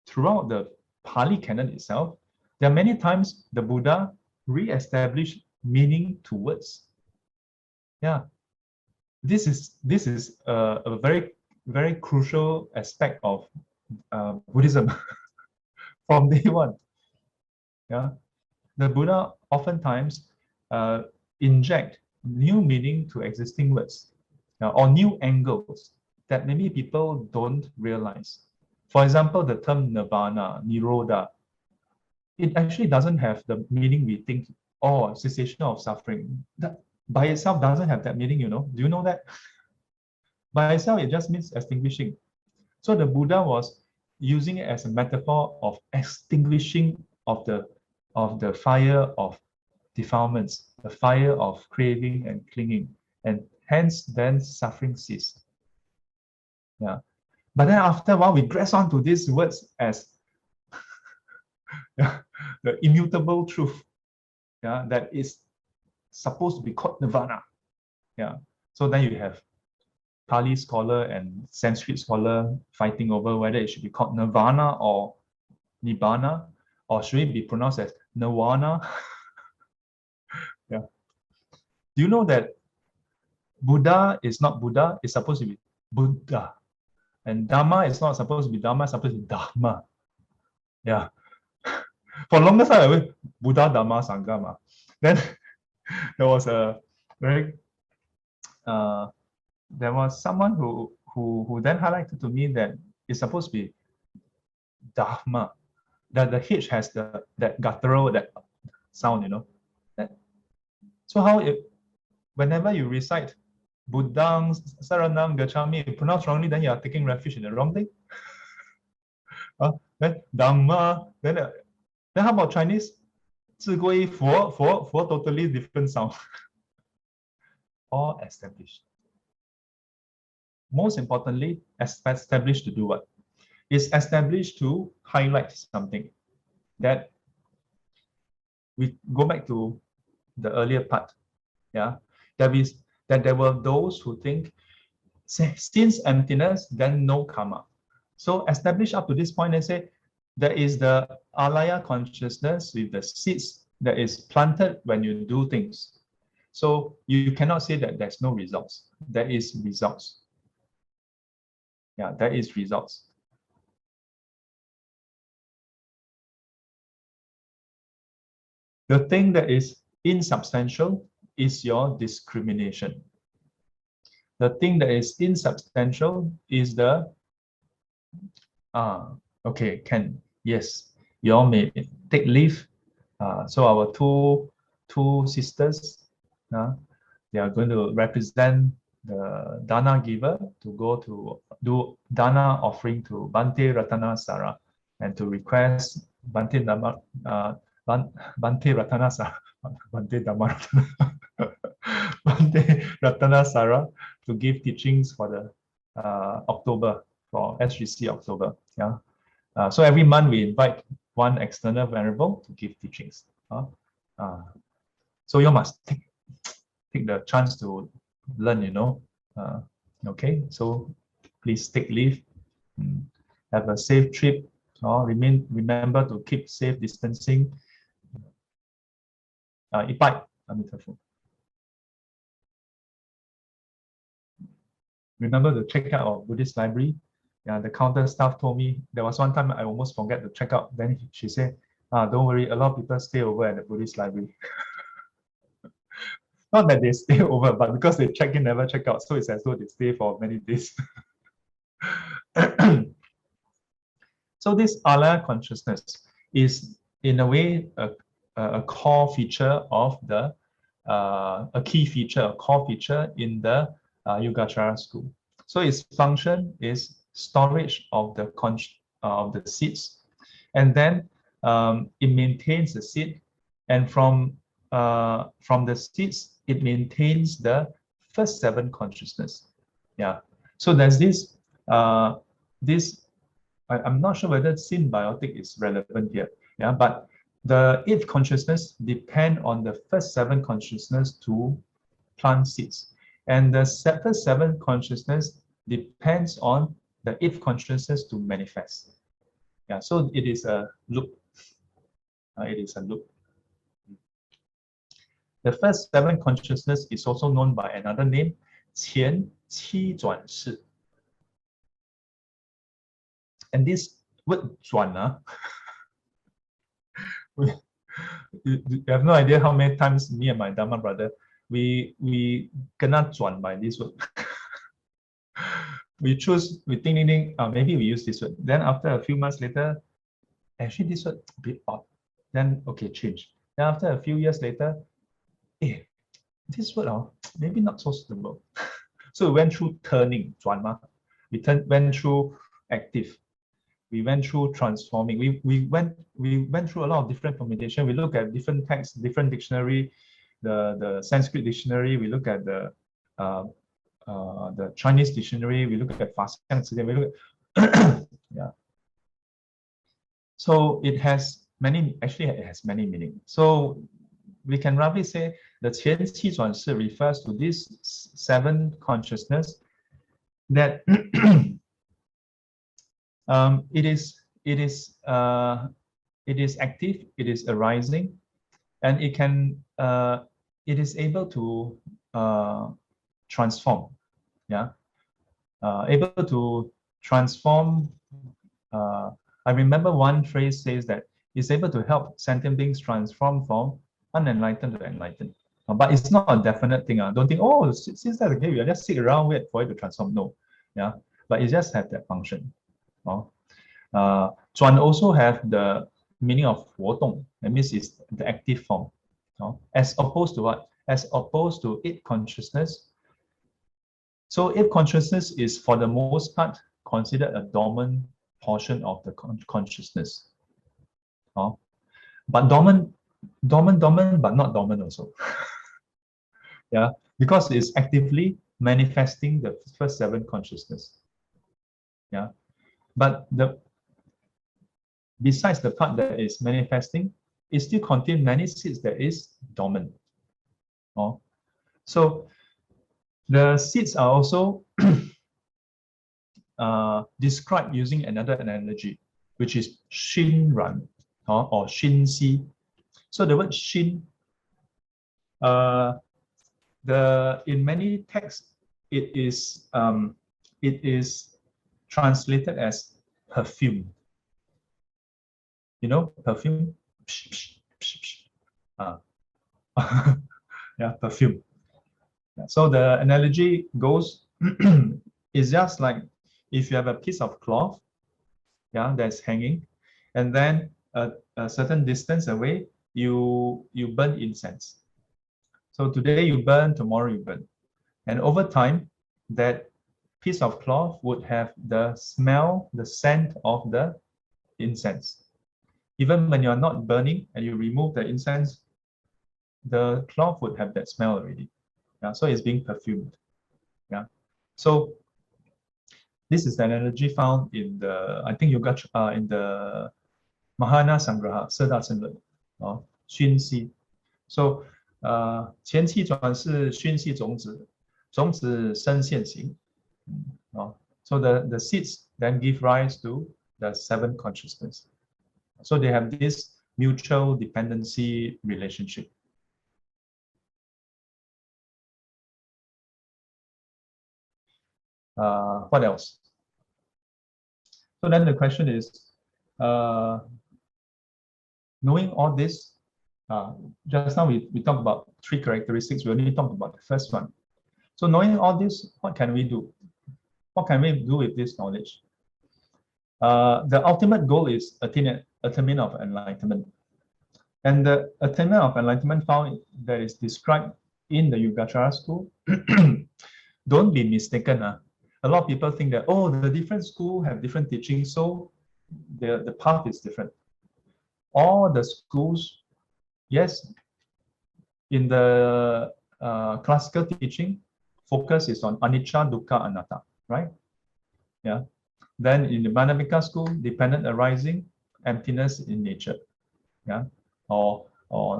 throughout the Pali canon itself, there are many times the Buddha re-established meaning to words. Yeah, this is a very, very crucial aspect of Buddhism from day one. Yeah, the Buddha oftentimes inject new meaning to existing words, or new angles that maybe people don't realize. For example, the term nirvana, nirodha, it actually doesn't have the meaning we think, oh, cessation of suffering. That by itself doesn't have that meaning, you know. Do you know that? By itself, it just means extinguishing. So the Buddha was using it as a metaphor of extinguishing of the fire of defilements, the fire of craving and clinging, and hence then suffering ceased. Yeah. But then after a while, we grasp onto these words as the immutable truth, yeah, that is supposed to be called nirvana. Yeah. So then you have Pali scholar and Sanskrit scholar fighting over whether it should be called nirvana or nibbana, or should it be pronounced as nirvana? Yeah. Do you know that Buddha is not Buddha, it's supposed to be Buddha. And Dharma is not supposed to be Dharma, it's supposed to be Dharma. Yeah. For the longest time, I went Buddha, Dharma, Sangha. Then there was a very there was someone who then highlighted to me that it's supposed to be Dharma. That the H has that guttural that sound, you know. So how whenever you recite Buddhang Saranam Gacchami, you pronounce wrongly, then you are taking refuge in the wrong thing. Then Dhamma, then how about Chinese? 自归佛 totally different sound. All established. Most importantly, established to do what? It's established to highlight something. That we go back to the earlier part. Yeah, that that there were those who think, since emptiness, then no karma. So established up to this point, they say there is the Alaya consciousness with the seeds that is planted when you do things. So you cannot say that there's no results. There is results. Yeah, there is results. The thing that is insubstantial is your discrimination. The thing that is insubstantial is the okay, yes, you all may take leave. So our two sisters, they are going to represent the dana giver to go to do dana offering to Bhante Ratana Sara and to request Bhante Ratana Sara, Bhante Ratana Sara to give teachings for the October, for SGC October. Yeah. So every month we invite one external venerable to give teachings. So you must take the chance to learn, okay, so please take leave, have a safe trip, remember to keep safe distancing. Remember to check out our Buddhist library. Yeah, the counter staff told me there was one time I almost forget to check out. Then she said, don't worry, a lot of people stay over at the Buddhist library. Not that they stay over, but because they check in, never check out. So it's as though they stay for many days. So this Alaya consciousness is, in a way, a core feature of the, a key feature, a core feature in the Yogachara school. So its function is storage of the seeds, and then it maintains the seed, and from the seeds it maintains the first 7 consciousness. Yeah. So there's this I'm not sure whether symbiotic is relevant here. Yeah, but the 8th consciousness depend on the first 7 consciousness to plant seeds, and the first 7 consciousness depends on the 8th consciousness to manifest. Yeah, so it is a loop. It is a loop. The first 7 consciousness is also known by another name, 前七转世. And this word 转, you have no idea how many times me and my Dharma brother, we cannot 转 by this word. We think, maybe we use this word. Then after a few months later, actually this word a bit odd. Then okay, change. Then after a few years later, this word maybe not so suitable. So we went through turning, 转嘛. We went through active. We went through transforming. We went through a lot of different permutation. We look at different texts, different dictionary, the Sanskrit dictionary. We look at the Chinese dictionary. We look at Faxiang. We look at yeah. So it has many. Actually, it has many meanings. So we can roughly say the 前七转世 refers to this 7 consciousness that it is active, it is arising, and it is able to transform. Yeah, able to transform. I remember one phrase says that it's able to help sentient beings transform from unenlightened to enlightened. But it's not a definite thing. Don't think, oh, since that's the case, we just sit around wait for it to transform. No, yeah, but it just has that function. 转 also have the meaning of 活动. That means it's the active form. As opposed to what? As opposed to 8 consciousness. So 8 consciousness is, for the most part, considered a dormant portion of the consciousness. But dormant, but not dormant also. Yeah, because it's actively manifesting the first 7 consciousness. Yeah, but besides the part that is manifesting, it still contains many seeds that is dormant. So The seeds are also described using another analogy, which is Shin Ran or Shin Si. So the word Shin, in many texts, it is translated as perfume. You know, perfume. Yeah, perfume. So the analogy goes, it's just like if you have a piece of cloth, yeah, that's hanging, and then a certain distance away, you burn incense. So today you burn, tomorrow you burn, and over time, that piece of cloth would have the smell, the scent of the incense. Even when you're not burning and you remove the incense, the cloth would have that smell already. Yeah, so it's being perfumed. Yeah, so this is an analogy found in the, I think Yogachara, in the Mahana Sangraha, 四大乘论, 熏习. So 前期转是熏习种子，种子生现行. So the seeds then give rise to the 7 consciousness. So they have this mutual dependency relationship. What else? So then the question is, knowing all this, just now we talked about 3 characteristics. We only talked about the first one. So knowing all this, what can we do? What can we do with this knowledge? The ultimate goal is attainment of enlightenment. And the attainment of enlightenment found that is described in the Yogachara school. Don't be mistaken. A lot of people think that, oh, the different schools have different teachings, so the path is different. All the schools, yes, in the classical teaching, focus is on anicca, dukkha, anatta, right? Yeah. Then in the Madhyamika school, dependent arising, emptiness in nature, yeah, or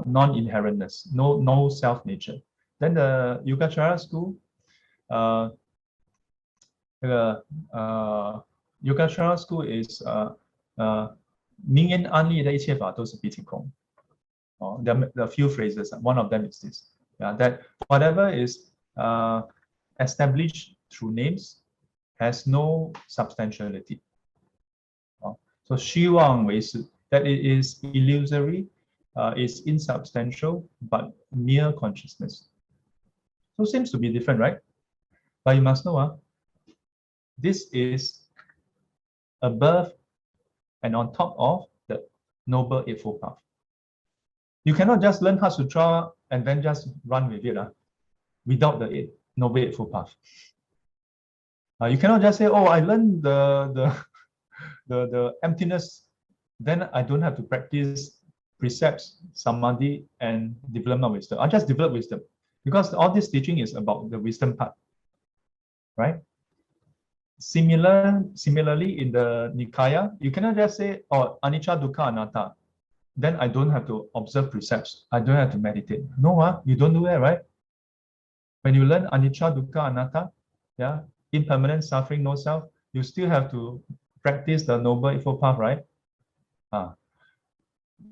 non-inherentness, no self-nature. Then the Yogachara school, Yogachara school is 明言安立的一切法都是毕竟空. There are a few phrases. One of them is this: that whatever is established through names has no substantiality. So 虚妄为是, that it is illusory, is insubstantial, but mere consciousness. So seems to be different, right? But you must know, this is above and on top of the Noble Eightfold Path. You cannot just learn Heart Sutra and then just run with it without the Noble Eightfold Path. You cannot just say, oh, I learned the emptiness, then I don't have to practice precepts, samadhi, and development of wisdom. I just develop wisdom, because all this teaching is about the wisdom part, right? Similarly, in the Nikaya, you cannot just say, oh, anicca, dukkha, anatta, then I don't have to observe precepts. I don't have to meditate. No, you don't do that, right? When you learn anicca, dukkha, anatta, yeah, impermanent, suffering, no self, you still have to practice the Noble Eightfold Path, right?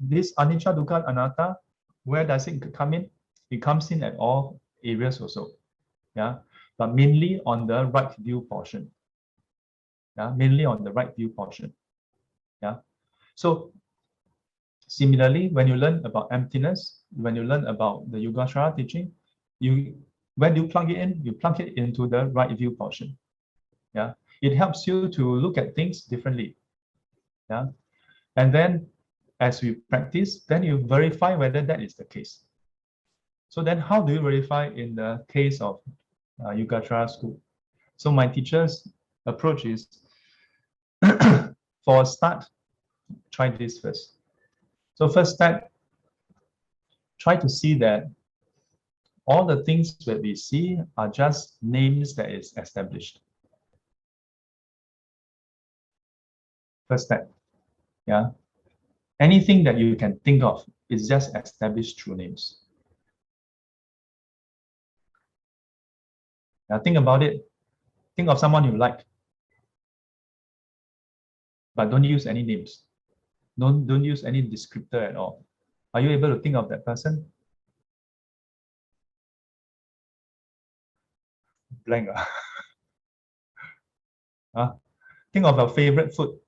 This anicca, dukkha, anatta, where does it come in? It comes in at all areas also, yeah, but mainly on the right view portion. Yeah, mainly on the right view portion. Yeah. So similarly, when you learn about emptiness, when you learn about the Yogachara teaching, when you plug it in, you plug it into the right view portion. Yeah. It helps you to look at things differently. Yeah. And then as we practice, then you verify whether that is the case. So then how do you verify in the case of Yogachara school? So my teacher's approach is, for a start, try this first. So first step, try to see that all the things that we see are just names that is established. First step, yeah. Anything that you can think of is just established through names. Now think about it. Think of someone you like, but don't use any names. Don't use any descriptor at all. Are you able to think of that person? Blank. Think of your favorite food.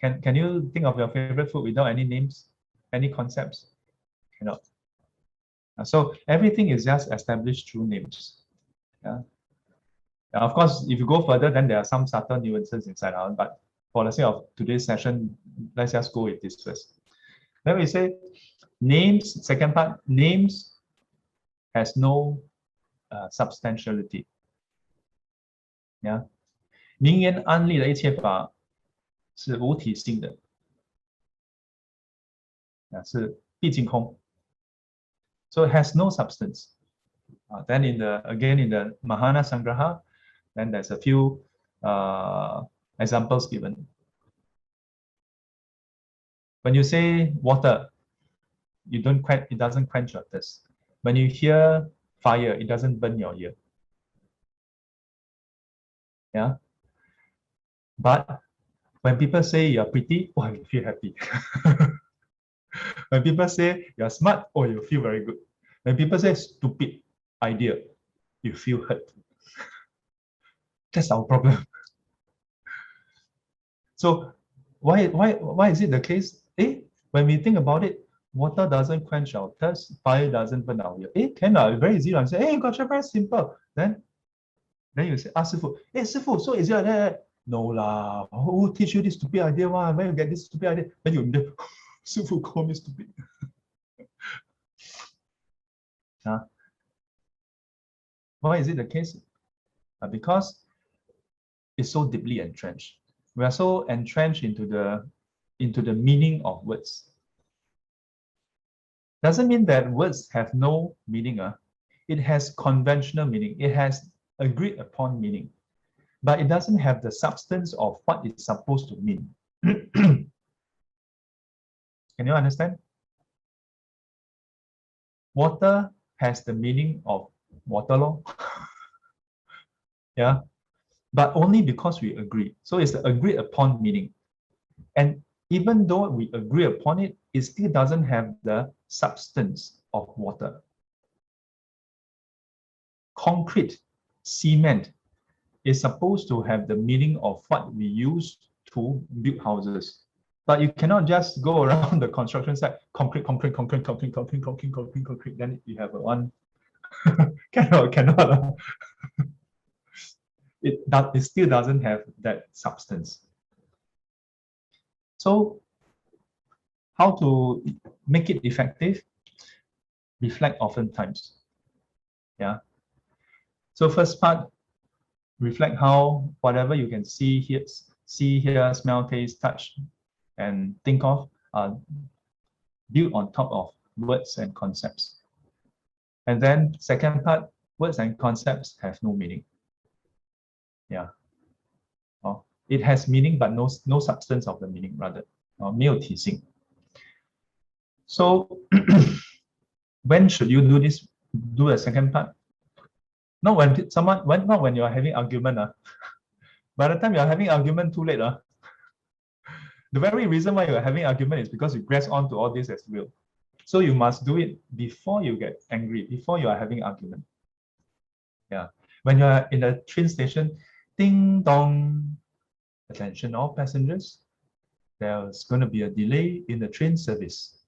Can you think of your favorite food without any names, any concepts? Cannot. So everything is just established through names. Yeah. Now, of course, if you go further, then there are some subtle nuances inside out. But for the sake of today's session, let's just go with this first. Then we say names. Second part, names has no substantiality. 名言安利的一切法是无体性的，是毕竟空。So it has no substance. Then again in the Mahana Sangraha, then there's a few examples given. When you say water, it doesn't quench your thirst. When you hear fire, it doesn't burn your ear. Yeah. But when people say you're pretty, oh, you feel happy. When people say you're smart, oh, you feel very good. When people say stupid idea, you feel hurt. That's our problem. So why is it the case? When we think about it, water doesn't quench our thirst, fire doesn't burn our ear. Very easy to say, Yogacara, very simple. Then you say, Sifu, Sifu, so easy like that. No lah, who teach you this stupid idea? Where you get this stupid idea? Then you Sifu call me stupid. Why is it the case? Because it's so deeply entrenched. We are so entrenched into the meaning of words. Doesn't mean that words have no meaning. It has conventional meaning. It has agreed upon meaning. But it doesn't have the substance of what it's supposed to mean. Can you understand? Water has the meaning of water law. Yeah. But only because we agree. So it's the agreed upon meaning. And even though we agree upon it, it still doesn't have the substance of water. Concrete, cement is supposed to have the meaning of what we use to build houses. But you cannot just go around the construction site, concrete, then you have one. cannot. It still doesn't have that substance. So how to make it effective? Reflect oftentimes. Yeah. So first part, reflect how whatever you can see, hear, smell, taste, touch, and think of are built on top of words and concepts. And then second part, words and concepts have no meaning. Yeah. It has meaning, but no substance of the meaning, rather. 没有体性. So when should you do this? Do the second part? Not when you are having argument. By the time you are having argument, too late. The very reason why you are having argument is because you grasp onto all this as will. So you must do it before you get angry, before you are having argument. Yeah. When you are in a train station, ding dong, attention all passengers. There's going to be a delay in the train service.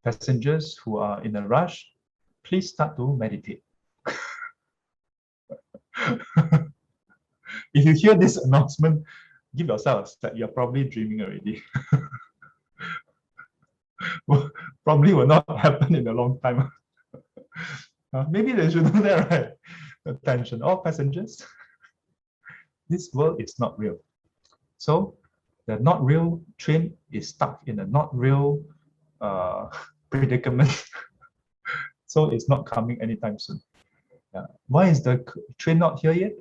Passengers who are in a rush, please start to meditate. If you hear this announcement, give yourself a step. You're probably dreaming already. Probably will not happen in a long time. Maybe they should do that, right? Attention, all passengers. This world is not real. So the not real train is stuck in a not real predicament. So it's not coming anytime soon. Why is the train not here yet?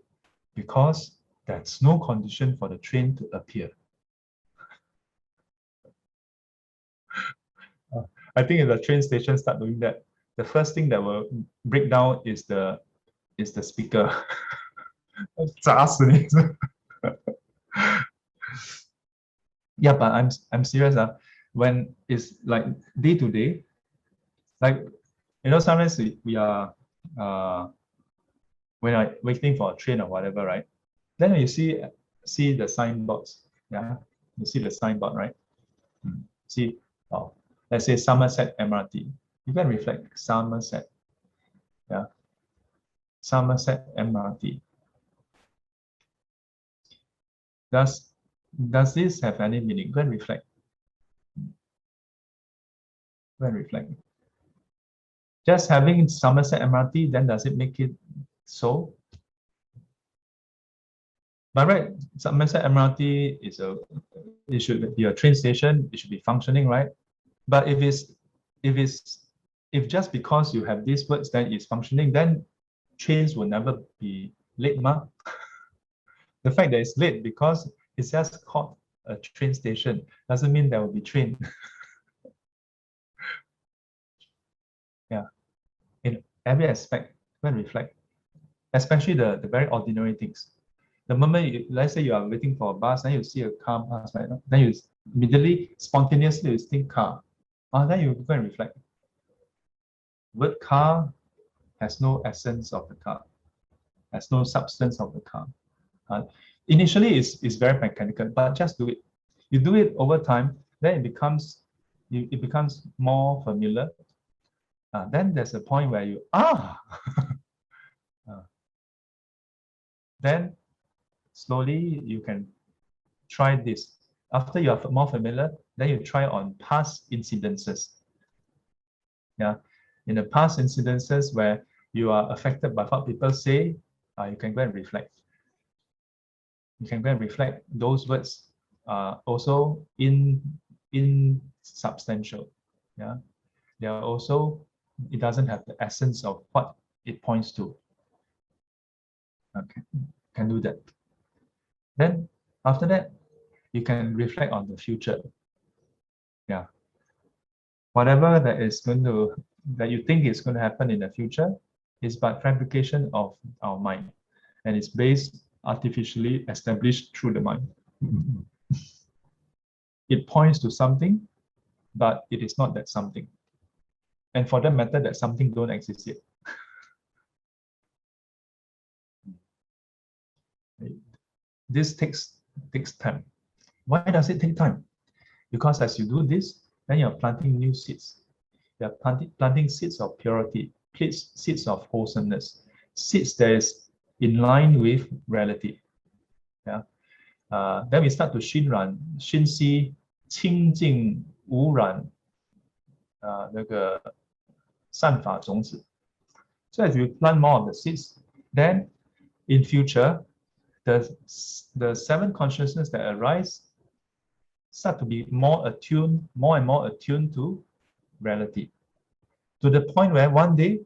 Because there's no condition for the train to appear. I think if the train station start doing that, the first thing that will break down is the speaker. 砸死你. Yeah, but I'm serious. When it's like day to day, like sometimes we are when I'm waiting for a train or whatever, right? Then you see the signboards. Yeah, you see the signboard, right? See, let's say Somerset MRT. You can reflect Somerset. Yeah, Somerset MRT. Does this have any meaning? Go and reflect. Go and reflect. Just having Somerset MRT, then does it make it so? But right, Somerset MRT it should be a train station. It should be functioning, right? But if just because you have these words then it's functioning, then trains will never be late, ma. The fact that it's late because it's just called a train station doesn't mean there will be train. Yeah, in every aspect, go and reflect, especially the very ordinary things. The moment let's say you are waiting for a bus, then you see a car pass by, then you immediately, spontaneously you think car. Then you go and reflect. Word car has no essence of the car, has no substance of the car. Initially, it's very mechanical, but just do it. You do it over time, then it becomes more familiar. Then there's a point where you then slowly you can try this. After you are more familiar, then you try on past incidences. Yeah, in the past incidences where you are affected by what people say, you can go and reflect. You can go and reflect. Those words are also insubstantial. Yeah, they are also, it doesn't have the essence of what it points to. Okay, can do that. Then after that, you can reflect on the future. Yeah, whatever that you think is going to happen in the future is but fabrication of our mind, and it's based artificially established through the mind. It points to something, but it is not that something. And for that matter, that something don't exist yet. This takes time. Why does it take time? Because as you do this, then you're planting new seeds. You're planting seeds of purity, seeds of wholesomeness, seeds that is in line with reality. Yeah. Then we start to 熏习清净无染那个善法种子. So as you plant more of the seeds, then in future, the 7 consciousness that arise start to be more and more attuned to reality. To the point where one day,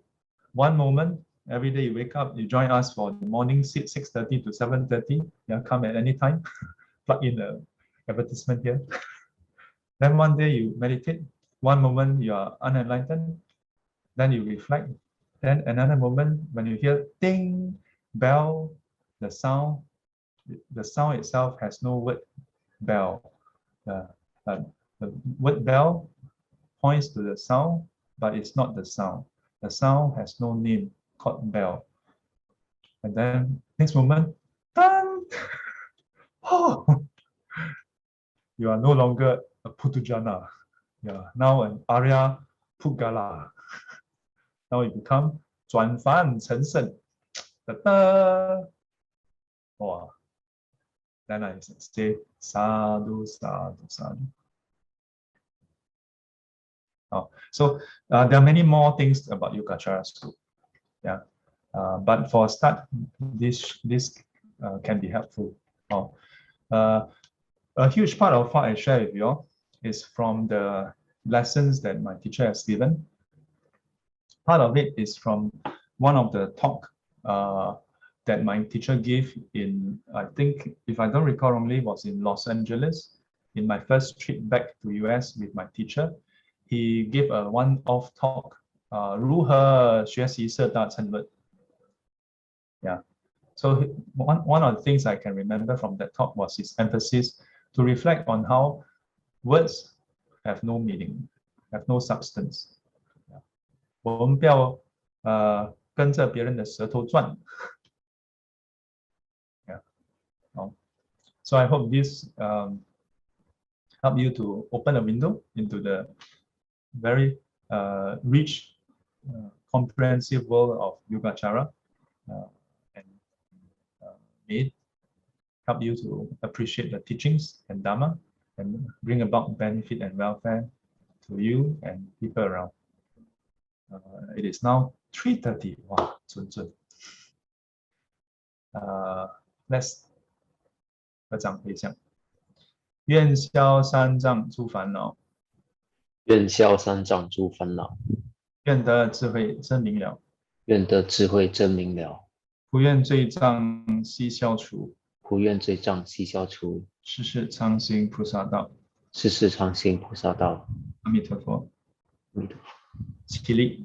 one moment, every day you wake up, you join us for the morning 6:30 to 7:30. Yeah, come at any time. Plug in the advertisement here. Then one day you meditate. One moment you are unenlightened. Then you reflect. Then another moment when you hear ding, bell, the sound itself has no word bell. The word bell points to the sound, but it's not the sound. The sound has no name called bell. And then next moment, dun! Oh, you are no longer a Putujana. You are now an Arya Pugala. Now you become 转凡成圣. Wow. Then I say sadhu, sadhu, sadhu. So there are many more things about Yogachara school. Yeah, but for a start, this can be helpful. A huge part of what I share with you all is from the lessons that my teacher has given. Part of it is from one of the talk that my teacher gave in, I think, if I don't recall wrongly, was in Los Angeles. In my first trip back to US with my teacher, he gave a one-off talk, 如何学习四大成文. Yeah. So one of the things I can remember from that talk was his emphasis to reflect on how words have no meaning, have no substance. 我们不要跟着别人的舌头转. Yeah. So I hope this help you to open a window into the very rich, comprehensive world of Yogachara, and may help you to appreciate the teachings and Dharma and bring about benefit and welfare to you and people around. It is now 3:30. Wow, 准准. Let's 合掌回向。愿消三障诸烦恼，愿消三障诸烦恼，愿得智慧真明了，愿得智慧真明了，不愿罪障悉消除，不愿罪障悉消除，世世常行菩萨道。世世常行菩萨道。阿弥陀佛。阿弥陀佛。起立。